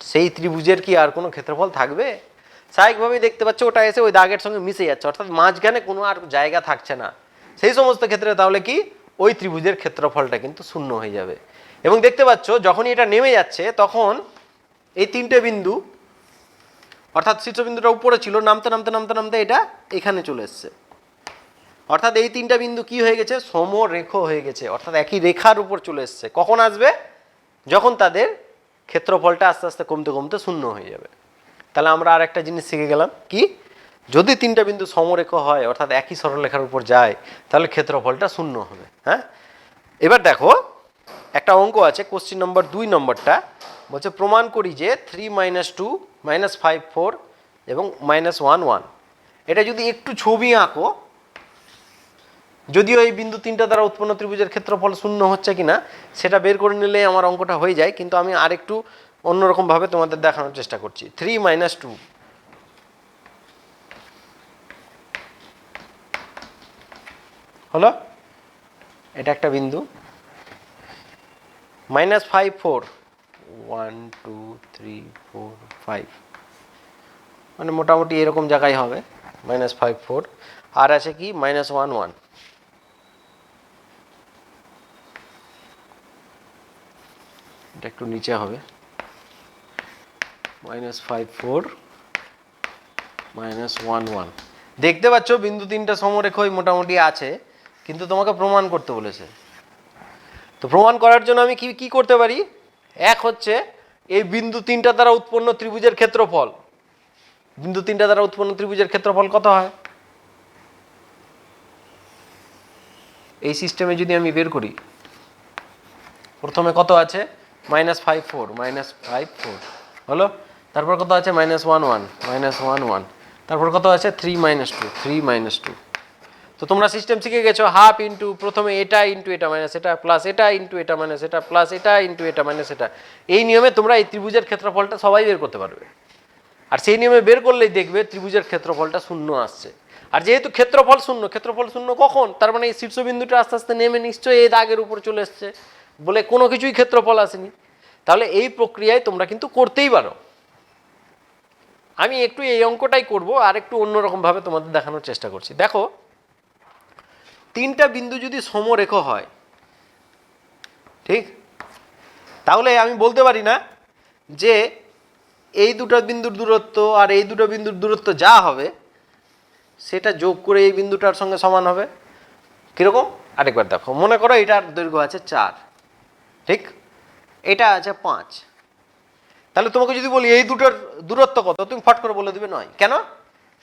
সেই ত্রিভুজের কি আর কোনো ক্ষেত্রফল থাকবে? স্বাভাবিকভাবেই দেখতে পাচ্ছ ওটা এসে ওই দাগের সঙ্গে মিশে যাচ্ছে, অর্থাৎ মাঝখানে কোনো আর জায়গা থাকছে না। সেই সমস্ত ক্ষেত্রে তাহলে কি ওই ত্রিভুজের ক্ষেত্রফলটা কিন্তু শূন্য হয়ে যাবে। এবং দেখতে পাচ্ছ যখনই এটা নেমে যাচ্ছে, তখন এই তিনটে বিন্দু, অর্থাৎ শীর্ষবিন্দুটা উপরে ছিল, নামতে নামতে নামতে নামতে এটা এখানে চলে এসছে। অর্থাৎ এই তিনটা বিন্দু কি হয়ে গেছে, সমরেখ হয়ে গেছে, অর্থাৎ একই রেখার উপর চলে এসছে। কখন আসবে, যখন তাদের ক্ষেত্রফলটা আস্তে আস্তে কমতে কমতে শূন্য হয়ে যাবে। তাহলে আমরা আর একটা জিনিস শিখে গেলাম কি, যদি তিনটা বিন্দু সমরেখ হয়, অর্থাৎ একই সরলরেখার উপর যায়, তাহলে ক্ষেত্রফলটা শূন্য হবে। হ্যাঁ, এবার দেখো একটা অঙ্ক আছে, কোশ্চিন নম্বর 2 নম্বরটা বলছে প্রমাণ করি যে 3 - 2 - 5 4 এবং -1 1। এটা যদি একটু ছবি আঁকো, যদিও এই বিন্দু তিনটা দ্বারা উৎপন্ন ত্রিভুজের ক্ষেত্রফল শূন্য হচ্ছে কিনা সেটা বের করে নিলে আমার অঙ্কটা হয়ে যায়, কিন্তু আমি আরেকটু অন্যরকমভাবে তোমাদের দেখানোর চেষ্টা করছি। 3 - 2 হলো, এটা একটা বিন্দু, -5 4 1 2 3 4 5, মানে মোটামুটি এরকম জায়গায় হবে -5 4। আর আছে কি -1 1, এটা একটু নিচে হবে, -5 4 -1 1। দেখতে পাচ্ছ বিন্দু তিনটা সমরেখই মোটামুটি আছে, কিন্তু তোমাকে প্রমাণ করতে বলেছে। তো প্রমাণ করার জন্য আমি কি কি করতে পারি, এক হচ্ছে এই বিন্দু তিনটা দ্বারা উৎপন্ন ত্রিভুজের ক্ষেত্রফল, বিন্দু তিনটা দ্বারা উৎপন্ন ত্রিভুজের ক্ষেত্রফল কত হয়, এই সিস্টেমে যদি আমি বের করি, প্রথমে কত আছে -5 4 -5 4 হলো, তারপর কত আছে -1 1 -1 1, তারপর কত আছে 3 - 2 3 - 2। তো তোমরা সিস্টেম শিখে গেছো, হাফ ইন্টু প্রথমে এটা ইন্টু এটা মাইনাস এটা প্লাস এটা ইন্টু এটা মাইনাস এটা প্লাস এটা ইন্টু এটা মাইনাস এটা। এই নিয়মে তোমরা এই ত্রিভুজের ক্ষেত্রফলটা সবাই বের করতে পারবে, আর সেই নিয়মে বের করলেই দেখবে ত্রিভুজের ক্ষেত্রফলটা শূন্য আসছে। আর যেহেতু ক্ষেত্রফল শূন্য কখন, তার মানে এই শীর্ষবিন্দুটা আস্তে আস্তে নেমে নিশ্চয়ই এই দাগের উপর চলে এসছে বলে কোনো কিছুই ক্ষেত্রফল আসেনি। তাহলে এই প্রক্রিয়ায় তোমরা কিন্তু করতেই পারো। আমি একটু এই অঙ্কটাই করব, আর একটু অন্যরকমভাবে তোমাদের দেখানোর চেষ্টা করছি। দেখো, তিনটা বিন্দু যদি সমরেখ হয়, ঠিক, তাহলে আমি বলতে পারি না যে এই দুটো বিন্দুর দূরত্ব আর এই দুটো বিন্দুর দূরত্ব যা হবে সেটা যোগ করে এই বিন্দুটার সঙ্গে সমান হবে। কীরকম, আরেকবার দেখো, মনে করো এটার দৈর্ঘ্য আছে 4, ঠিক, এটা আছে 5। তাহলে তোমাকে যদি বলি এই দুটোর দূরত্ব কত, তুমি ফট করে বলে দেবে 9। কেন,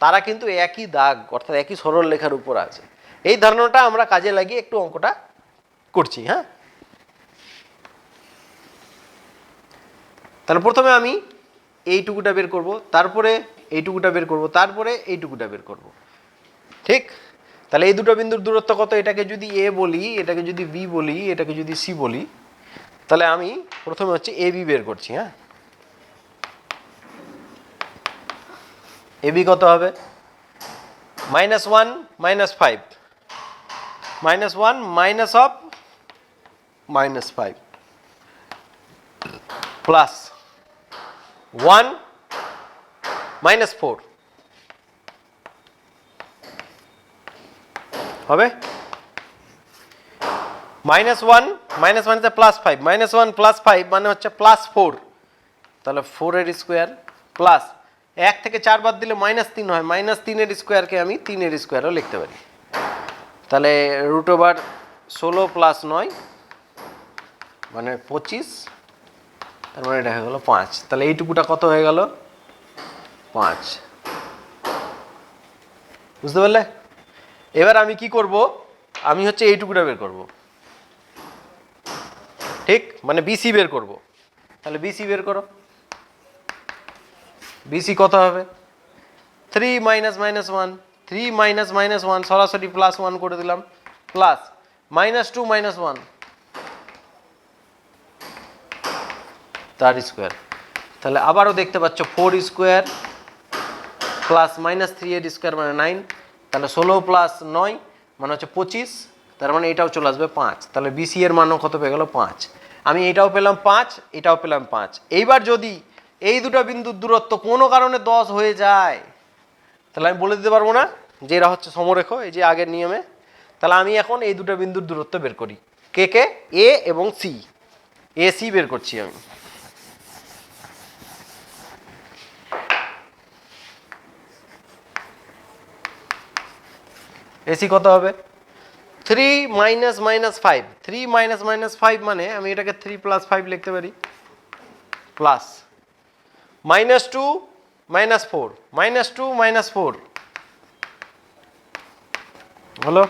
তারা কিন্তু একই দাগ, অর্থাৎ একই সরল রেখার উপর আছে। এই ধারণাটা আমরা কাজে লাগিয়ে একটু অঙ্কটা করছি। হ্যাঁ, তাহলে প্রথমে আমি এইটুকুটা বের করব, তারপরে এইটুকুটা বের করব, তারপরে এইটুকুটা বের করব, ঠিক। তাহলে এই দুটো বিন্দুর দূরত্ব কত, এটাকে যদি এ বলি, এটাকে যদি বি বলি, এটাকে যদি সি বলি, তাহলে আমি প্রথমে হচ্ছে এ বি বের করছি। হ্যাঁ, এ বি কত হবে, -1 - 5 -1 minus of minus 5 plus 1 minus 4 হবে মাইনাস 1 মাইনাস মানে প্লাস 5 মাইনাস 1 প্লাস 5 মানে হচ্ছে প্লাস 4 তাহলে 4 এর স্কোয়ার প্লাস 1 থেকে 4 বাদ দিলে মাইনাস 3 হয় মাইনাস 3 এর স্কোয়ারকে আমি 3 এর স্কোয়ারও লিখতে পারি তাহলে রুট ওভার 16 প্লাস 9 মানে 25 তার মানে এটা হয়ে গেল 5 তাহলে এইটুকুটা কত হয়ে গেল 5 বুঝতে পারলে এবার আমি কি করব আমি হচ্ছে এইটুকুটা বের করব ঠিক মানে বিসি বের করব তাহলে বিসি বের করো বিসি কত হবে 3 মাইনাস মাইনাস 1 3 মাইনাস মাইনাস 1 সরাসরি প্লাস 1 করে দিলাম প্লাস মাইনাস 2 মাইনাস 1 তার স্কোয়ার তাহলে আবারও দেখতে পাচ্ছ 4 স্কোয়ার প্লাস মাইনাস 3 এর স্কোয়ার মানে 9 তাহলে 16 প্লাস 9 মানে হচ্ছে 25 তার মানে এটাও চলে আসবে 5 তাহলে বিসি এর মানও কত পেয়ে গেল 5 আমি এটাও পেলাম 5 এটাও পেলাম 5 এইবার যদি এই দুটো বিন্দুর দূরত্ব কোনো কারণে 10 হয়ে যায় তাহলে আমি বলে দিতে পারবো না যে এরা হচ্ছে সমরেখ এই যে আগের নিয়মে তাহলে আমি এখন এই দুটো বিন্দুর দূরত্ব বের করি কে কে এ এবং সি এ সি বের করছি আমি এসি কত হবে 3 মাইনাস মাইনাস 5 3 মাইনাস মাইনাস 5 মানে আমি এটাকে 3 প্লাস 5 লিখতে পারি plus minus 2 minus 4 minus 2 minus 4 হলো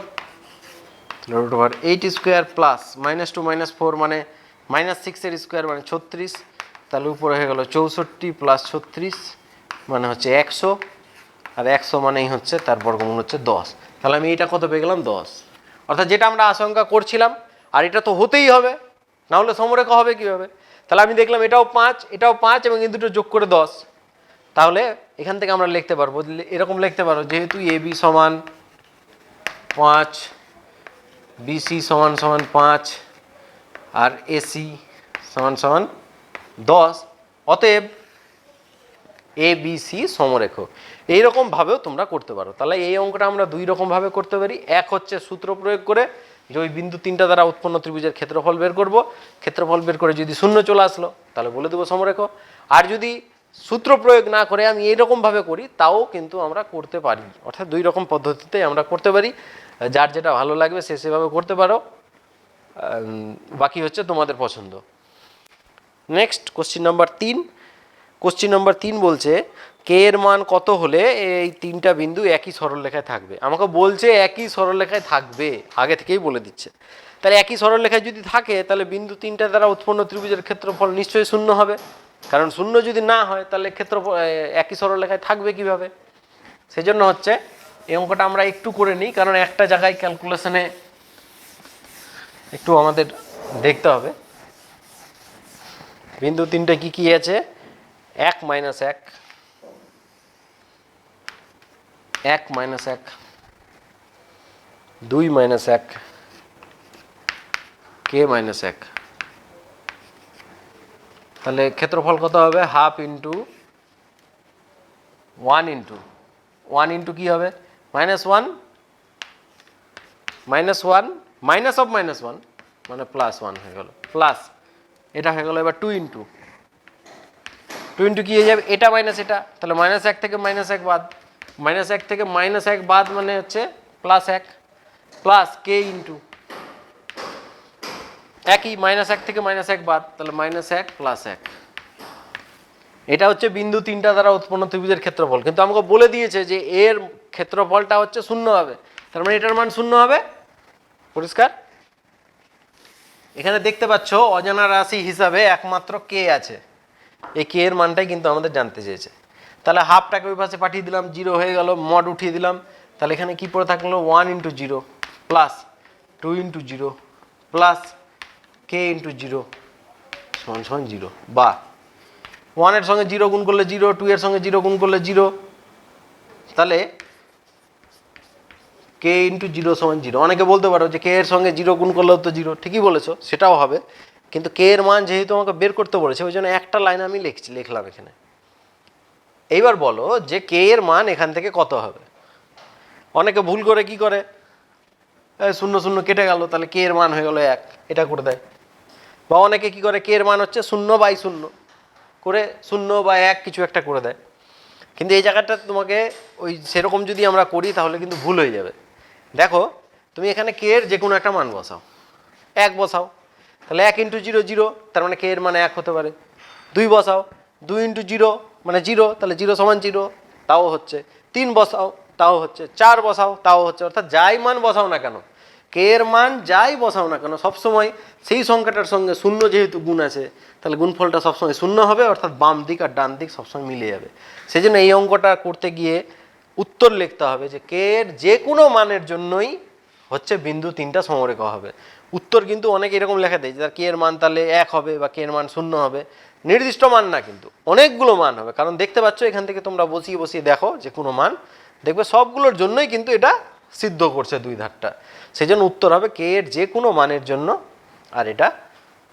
root over 8 square plus minus 2 minus 4 মানে মাইনাস 6 এর স্কোয়ার মানে 36 তাহলে উপরে হয়ে গেল 64 প্লাস 36 মানে হচ্ছে 100 আর 100 মানেই হচ্ছে তার বর্গমূল হচ্ছে 10 তাহলে আমি এটা কত পেয়ে গেলাম 10 অর্থাৎ যেটা আমরা আশঙ্কা করছিলাম আর এটা তো হতেই হবে না হলে সমরেখ হবে কীভাবে তাহলে আমি দেখলাম এটাও 5 এবং এই দুটো যোগ করে 10 তাহলে এখান থেকে আমরা লিখতে পারবো এরকম লিখতে পারো যেহেতু এ বি সমান 5 বিসি সমান সমান 5 আর এসি সমান সমান 10 অতএব এ বি সি সমরেখ এইরকমভাবেও তোমরা করতে পারো তাহলে এই অঙ্কটা আমরা দুই রকমভাবে করতে পারি এক হচ্ছে সূত্র প্রয়োগ করে যে ওই বিন্দু তিনটা দ্বারা উৎপন্ন ত্রিভুজের ক্ষেত্রফল বের করব ক্ষেত্রফল বের করে যদি শূন্য চলে আসলো তাহলে বলে দেবো সমরেখ আর যদি সূত্র প্রয়োগ না করে আমি এইরকমভাবে করি তাও কিন্তু আমরা করতে পারি অর্থাৎ দুই রকম পদ্ধতিতে আমরা করতে পারি যার যেটা ভালো লাগবে সে সেভাবে করতে পারো বাকি হচ্ছে তোমাদের পছন্দ next question number 3 question number 3 বলছে কে এর মান কত হলে এই তিনটা বিন্দু একই সরলরেখায় থাকবে আমাকে বলছে একই সরলরেখায় থাকবে আগে থেকেই বলে দিচ্ছে তাহলে একই সরলরেখায় যদি থাকে তাহলে বিন্দু তিনটা দ্বারা উৎপন্ন ত্রিভুজের ক্ষেত্রফল নিশ্চয়ই শূন্য হবে কারণ শূন্য যদি না হয় তাহলে ক্ষেত্রফল একই সরলরেখায় থাকবে কিভাবে সেজন্য হচ্ছে এই অঙ্কটা আমরা একটু করে নিই কারণ একটা জায়গায় ক্যালকুলেশনে একটু আমাদের দেখতে হবে বিন্দু তিনটে কি কি আছে 1 মাইনাস 1 1 মাইনাস 1 2 মাইনাস 1 কে মাইনাস 1 তাহলে ক্ষেত্রফল কত হবে হাফ ইন্টু 1 ইন্টু কি হবে -1 -1 মাইনাস অফ -1 মানে +1 হয়ে গেল প্লাস এটা হয়ে গেল এবার 2 ইন্টু কি হয়ে যাবে এটা মাইনাস এটা তাহলে -1 থেকে -1 বাদ -1 থেকে -1 বাদ মানে হচ্ছে +1 প্লাস কে ইন্টু একই -1 থেকে -1 বাদ তাহলে -1 প্লাস 1 এটা হচ্ছে বিন্দু তিনটা দ্বারা উৎপন্ন ত্রিভুজের ক্ষেত্রফল কিন্তু আমাকে বলে দিয়েছে যে এর ক্ষেত্রফলটা হচ্ছে শূন্য হবে তার মানে এটার মান শূন্য হবে পরিষ্কার এখানে দেখতে পাচ্ছ অজানা রাশি হিসাবে একমাত্র কে আছে এই কে এর মানটাই কিন্তু আমাদের জানতে চেয়েছে তাহলে হাফটাকে ওই পাশে পাঠিয়ে দিলাম 0 হয়ে গেল মড উঠিয়ে দিলাম তাহলে এখানে কি পড়ে থাকলো 1 ইন্টু 0 প্লাস 2 ইন্টু 0 প্লাস কে ইন্টু 0 সমান সমান 0 বা 1 এর সঙ্গে 0 গুণ করলে 0 2 এর সঙ্গে 0 গুণ করলে 0 তাহলে কে ইন্টু জিরো সমান জিরো। অনেকে বলতে পারো যে কে এর সঙ্গে জিরো গুণ করলেও তো জিরো, ঠিকই বলেছো, সেটাও হবে, কিন্তু কে এর মান যেহেতু আমাকে বের করতে বলেছে ওই জন্য একটা লাইন আমি লিখলাম এখানে। এইবার বলো যে কে এর মান এখান থেকে কত হবে। অনেকে ভুল করে কি করে, শূন্য শূন্য কেটে গেল, তাহলে কে এর মান হয়ে গেল 1, এটা করে দেয়। বা অনেকে কি করে, কে এর মান হচ্ছে 0/0 করে 0/1 কিছু একটা করে দেয়। কিন্তু এই জায়গাটা তোমাকে ওই সেরকম যদি আমরা করি তাহলে কিন্তু ভুল হয়ে যাবে। দেখো তুমি এখানে কে এর যে কোনো একটা মান বসাও, 1 বসাও, তাহলে 1 ইন্টু জিরো জিরো, তার মানে কে এর মানে 1 হতে পারে। 2 বসাও, 2 ইন্টু জিরো মানে জিরো, তাহলে জিরো সমান জিরো, তাও হচ্ছে। 3 বসাও, তাও হচ্ছে। 4 বসাও, তাও হচ্ছে। অর্থাৎ যাই মান বসাও না কেন, কে এর মান যাই বসাও না কেন, সবসময় সেই সংখ্যাটার সঙ্গে শূন্য যেহেতু গুণ আছে, তাহলে গুণফলটা সবসময় শূন্য হবে, অর্থাৎ বাম দিক আর ডান দিক সবসময় মিলে যাবে। সেই জন্য এই অঙ্কটা করতে গিয়ে উত্তর লিখতে হবে যে কে এর যে কোনো মানের জন্যই হচ্ছে বিন্দু 3টা সমরেখা হবে। উত্তর কিন্তু অনেকে এরকম লেখা দেয় যে তার কে এর মান তাহলে 1 হবে বা কে এর মান 0 হবে। নির্দিষ্ট মান না, কিন্তু অনেকগুলো মান হবে, কারণ দেখতে পাচ্ছ এখান থেকে তোমরা বসিয়ে বসিয়ে দেখো যে কোনো মান, দেখবে সবগুলোর জন্যই কিন্তু এটা সিদ্ধ করছে দুই ধারটা। সেই জন্য উত্তর হবে কে এর যে কোনো মানের জন্য, আর এটা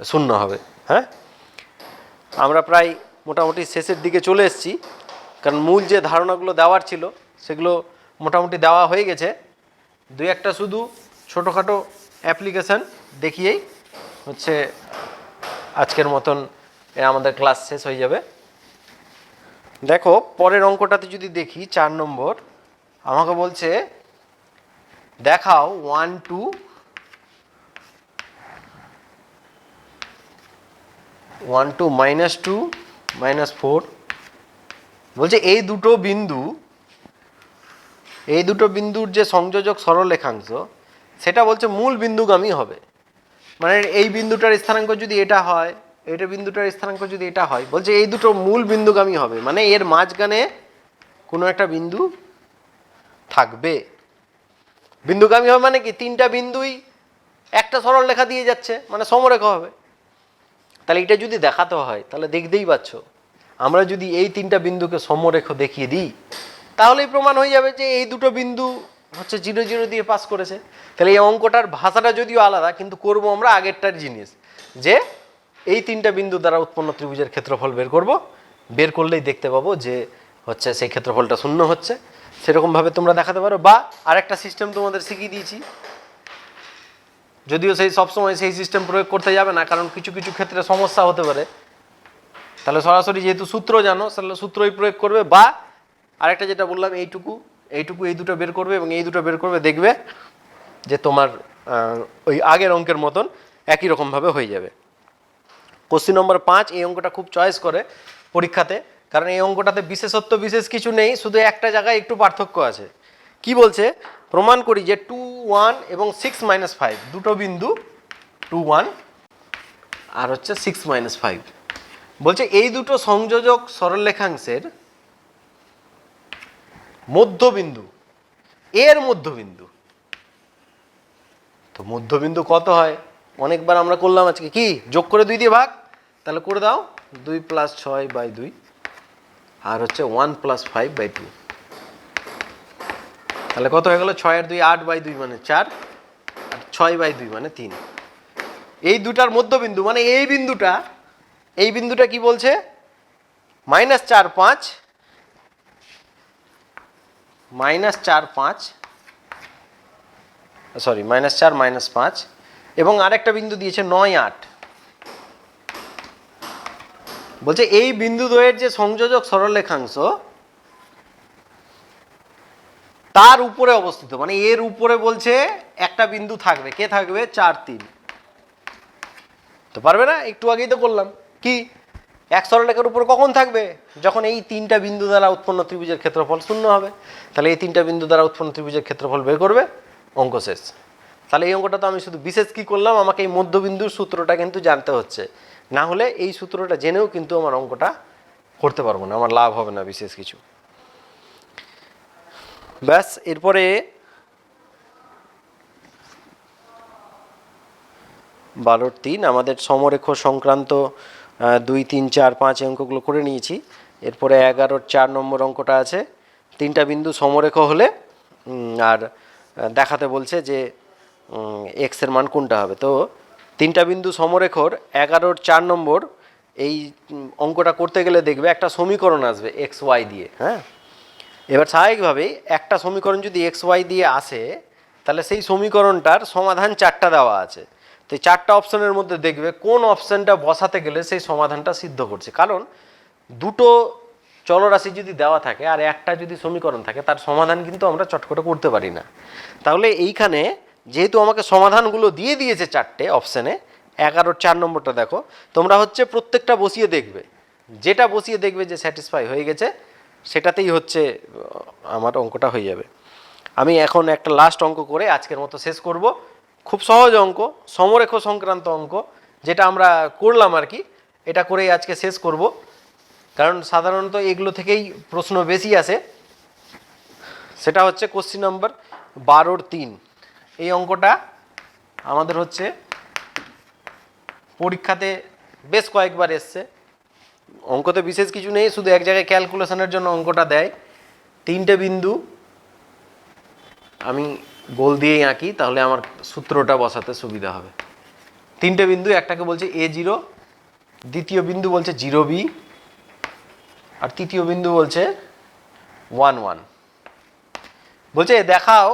0 হবে। হ্যাঁ, আমরা প্রায় মোটামুটি শেষের দিকে চলে এসেছি, কারণ মূল যে ধারণাগুলো দেওয়ার ছিল সেগুলো মোটামুটি দেওয়া হয়ে গেছে। দুই একটা শুধু ছোটোখাটো অ্যাপ্লিকেশান দেখিয়েই হচ্ছে আজকের মতন আমাদের ক্লাস শেষ হয়ে যাবে। দেখো পরের অঙ্কটাতে যদি দেখি 4 নম্বর, আমাকে বলছে দেখাও 1 2 -2 -4, বলছে এই দুটো বিন্দুর যে সংযোজক সরলরেখাংশ সেটা বলছে মূল বিন্দুগামী হবে। মানে এই বিন্দুটার স্থানাঙ্ক যদি এটা হয়, এটা বিন্দুটার স্থানাঙ্ক যদি এটা হয়, বলছে এই দুটো মূল বিন্দুগামী হবে, মানে এর মাঝখানে কোনো একটা বিন্দু থাকবে। বিন্দুগামী হবে মানে কি, 3টা বিন্দুই একটা সরলরেখা দিয়ে যাচ্ছে, মানে সমরেখা হবে। তাহলে এটা যদি দেখাতে হয় তাহলে দেখতেই পাচ্ছ, আমরা যদি এই 3টা বিন্দুকে সমরেখ দেখিয়ে দিই তাহলেই প্রমাণ হয়ে যাবে যে এই দুটো বিন্দু হচ্ছে 0 0 দিয়ে পাস করেছে। তাহলে এই অঙ্কটার ভাষাটা যদিও আলাদা, কিন্তু করব আমরা আগেরটার জিনিস, যে এই 3টা বিন্দু দ্বারা উৎপন্ন ত্রিভুজের ক্ষেত্রফল বের করব। বের করলেই দেখতে পাবো যে হচ্ছে সেই ক্ষেত্রফলটা 0 হচ্ছে। সেরকমভাবে তোমরা দেখাতে পারো, বা আরেকটা সিস্টেম তোমাদের শিখিয়ে দিয়েছি, যদিও সেই সবসময় সেই সিস্টেম প্রয়োগ করতে যাবে না, কারণ কিছু কিছু ক্ষেত্রে সমস্যা হতে পারে। তাহলে সরাসরি যেহেতু সূত্র জানো, তাহলে সূত্রই প্রয়োগ করবে, বা আরেকটা যেটা বললাম এইটুকু এই দুটো বের করবে এবং এই দুটো বের করবে, দেখবে যে তোমার ওই আগের অঙ্কের মতন একই রকমভাবে হয়ে যাবে। কোশ্চেন নম্বর 5, এই অঙ্কটা খুব চয়েস করে পরীক্ষাতে, কারণ এই অঙ্কটাতে বিশেষত্ব বিশেষ কিছু নেই, শুধু একটা জায়গায় একটু পার্থক্য আছে। কি বলছে, প্রমাণ করি যে 2 1 এবং 6 - 5 দুটো বিন্দু 2 1 আর হচ্ছে 6 - 5, বলছে এই দুটো সংযোজক সরলরেখাংশের মধ্যবিন্দু, এর মধ্যবিন্দু। তো মধ্যবিন্দু কত হয়, অনেকবার আমরা করলাম আজকে, কি যোগ করে 2 দিয়ে ভাগ, তাহলে করে দাও 2 + 6/2 আর হচ্ছে 1 + 5/2, তাহলে কত হয়ে গেল, 6 আর 2 8/2 মানে 4, আর 6/2 মানে 3। এই দুটার মধ্যবিন্দু মানে এই বিন্দুটা কি বলছে, -4 5 -4 - 5, এবং আরেকটা বিন্দু দিয়েছে 9 8। বলছে এই বিন্দু দ্বয়ের যে সংযোজক সরলরেখাংশ তার উপরে অবস্থিত, মানে এর উপরে বলছে একটা বিন্দু থাকবে, কে থাকবে, 4 3। তো পারবে না, একটু আগেই তো করলাম, কি এক সরলরেখার উপর কখন থাকবে, যখন এই 3টা বিন্দু দ্বারা উৎপন্ন ত্রিভুজের ক্ষেত্রফল 0 হবে। তাহলে এই 3টা বিন্দু দ্বারা উৎপন্ন ত্রিভুজের ক্ষেত্রফল বের করবে, অঙ্ক শেষ। তাহলে এই অঙ্কটা তো আমি শুধু বিশেষ কি করলাম, আমাকে এই মধ্যবিন্দুর সূত্রটা কিন্তু জানতে হচ্ছে, না হলে এই সূত্রটা জেনেও কিন্তু আমার অঙ্কটা করতে পারবো না, আমার লাভ হবে না বিশেষ কিছু। ব্যাস, এরপরে 12-3 আমাদের সমরেখ সংক্রান্ত 2 3 4 5 অঙ্কগুলো করে নিয়েছি। এরপরে 11-4 নম্বর অঙ্কটা আছে, 3টা বিন্দু সমরেখ হলে আর দেখাতে বলছে যে এক্সের মান কোনটা হবে। তো তিনটা বিন্দু সমরেখর 11-4 এই অঙ্কটা করতে গেলে দেখবে একটা সমীকরণ আসবে এক্স ওয়াই দিয়ে। হ্যাঁ, এবার স্বাভাবিকভাবেই একটা সমীকরণ যদি এক্স ওয়াই দিয়ে আসে তাহলে সেই সমীকরণটার সমাধান 4টা দেওয়া আছে। তো এই 4টা অপশনের মধ্যে দেখবে কোন অপশনটা বসাতে গেলে সেই সমাধানটা সিদ্ধ করছে। কারণ দুটো চলরাশি যদি দেওয়া থাকে আর একটা যদি সমীকরণ থাকে তার সমাধান কিন্তু আমরা চট করে করতে পারি না। তাহলে এইখানে যেহেতু আমাকে সমাধানগুলো দিয়ে দিয়েছে 4টে অপশানে, 11-4 দেখো, তোমরা হচ্ছে প্রত্যেকটা বসিয়ে দেখবে, যেটা বসিয়ে দেখবে যে স্যাটিসফাই হয়ে গেছে সেটাতেই হচ্ছে আমার অঙ্কটা হয়ে যাবে। আমি এখন একটা লাস্ট অঙ্ক করে আজকের মতো শেষ করব। খুব সহজ অঙ্ক, সমরেখ সংক্রান্ত অঙ্ক, যেটা আমরা করলাম আর কি, এটা করেই আজকে শেষ করব। কারণ সাধারণত এগুলো থেকেই প্রশ্ন বেশি আসে। সেটা হচ্ছে কোশ্চিন নাম্বার 12-3। এই অঙ্কটা আমাদের হচ্ছে পরীক্ষাতে বেশ কয়েকবার এসছে। অঙ্কতে বিশেষ কিছু নেই, শুধু এক জায়গায় ক্যালকুলেশনের জন্য অঙ্কটা দেয়। 3টে বিন্দু আমি গোল দিয়েই আঁকি, তাহলে আমার সূত্রটা বসাতে সুবিধা হবে। 3টে বিন্দু, একটাকে বলছে A0, দ্বিতীয় বিন্দু বলছে 0B, আর তৃতীয় বিন্দু বলছে 1-1। বলছে দেখাও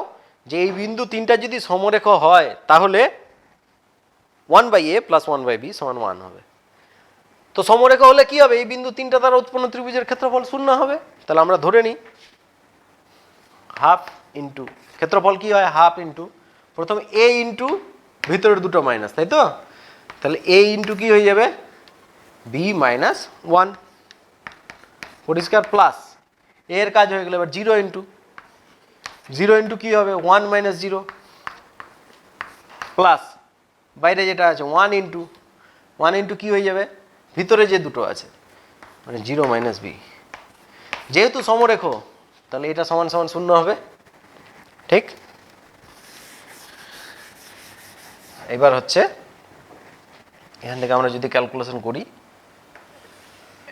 যে এই বিন্দু 3টা যদি সমরেখ হয় তাহলে 1/a + 1/b = 1 হবে। তো সমরেখ হলে কি হবে? এই বিন্দু 3টা দ্বারা উৎপন্ন ত্রিভুজের ক্ষেত্রফল 0 হবে। তাহলে আমরা ধরে নিই হাফ ইন্টু ক্ষেত্রফল কি হয়, হাফ ইন্টু প্রথম a ইন্টু ভিতরের দুটো মাইনাস, তাই তো? তাহলে a ইন্টু কি হয়ে যাবে, b - 1 পরিষ্কার, প্লাস এর কাজ হয়ে গেল। এবার 0 ইন্টু কি হবে, 1 - 0 প্লাস বাইরে যেটা আছে 1 ইন্টু কি হয়ে যাবে, ভিতরে যে দুটো আছে মানে 0 - b। যেহেতু সমরেখ তাহলে এটা সমান সমান 0 হবে, ঠিক? এবার হচ্ছে এখান থেকে আমরা যদি ক্যালকুলেশন করি,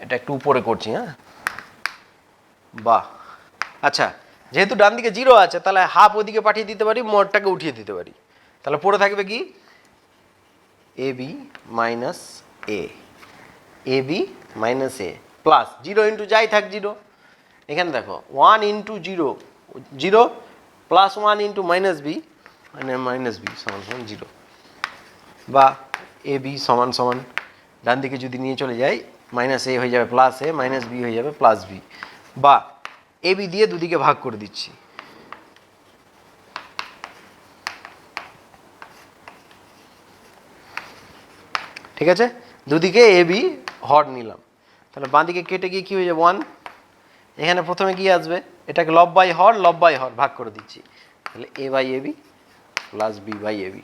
এটা একটু উপরে করছি, হ্যাঁ, বাহ। আচ্ছা, যেহেতু ডান দিকে 0 আছে তাহলে হাফ ওদিকে পাঠিয়ে দিতে পারি, মডটাকে উঠিয়ে দিতে পারি। তাহলে পড়ে থাকবে কি, ab - a, ab - a plus 0 into যাই থাক 0। এখানে দেখো 1 ইন্টু 0 প্লাস 1 ইন্টু -b মানে -b = 0, বা ab সমান ডান দিকে যদি নিয়ে চলে যাই -a হয়ে যাবে +a, -b হয়ে যাবে +b, বা ab দিয়ে দুদিকে ভাগ করে দিচ্ছি। ঠিক আছে, দুদিকে ab হর নিলাম। তাহলে বাঁ দিকে কেটে গিয়ে কি হয়ে যাবে 1। এখানে প্রথমে কি আসবে, এটাকে লব বাই হর ভাগ করে দিচ্ছি। তাহলে a/ab + b/ab।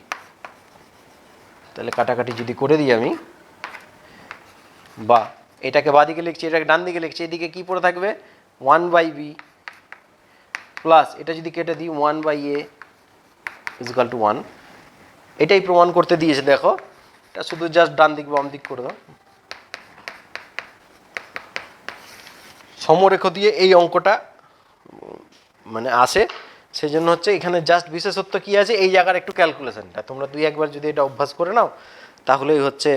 তাহলে কাটাকাটি যদি করে দিই আমি, বা এটাকে বাঁ দিকে লিখছি, এটাকে ডান দিকে লিখছি, এদিকে কি পড়ে থাকবে 1/b প্লাস এটা যদি কেটে দিই 1/a = 1। এটাই প্রমাণ করতে দিয়েছে। দেখো, এটা শুধু জাস্ট ডান দিক বাম দিক করে দাও। সমরেখ দিয়ে এই অঙ্কটা মানে আসে, সেই জন্য হচ্ছে এখানে জাস্ট বিশেষত্ব কি আছে, এই জায়গার একটু ক্যালকুলেশনটা তোমরা 2-1বার যদি এটা অভ্যাস করে নাও তাহলেই হচ্ছে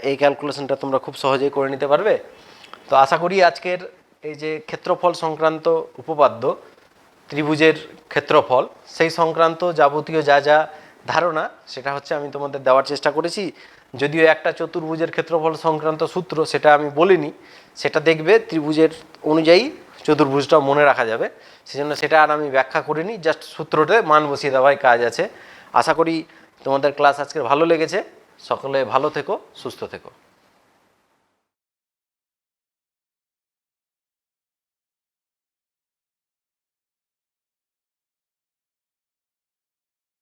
এই ক্যালকুলেশনটা তোমরা খুব সহজেই করে নিতে পারবে। তো আশা করি আজকের এই যে ক্ষেত্রফল সংক্রান্ত উপপাদ্য, ত্রিভুজের ক্ষেত্রফল, সেই সংক্রান্ত যাবতীয় যা যা ধারণা সেটা হচ্ছে আমি তোমাদের দেওয়ার চেষ্টা করেছি। যদিও একটা চতুর্ভুজের ক্ষেত্রফল সংক্রান্ত সূত্র সেটা আমি বলিনি, সেটা দেখবে ত্রিভুজের অনুযায়ী চতুর্ভুজটা মনে রাখা যাবে, সেজন্য সেটা আর আমি ব্যাখ্যা করিনি, জাস্ট সূত্রতে মান বসিয়ে দেওয়াই কাজ আছে। আশা করি তোমাদের ক্লাস আজকে ভালো লেগেছে। সকলে ভালো থেকো, সুস্থ থেকো।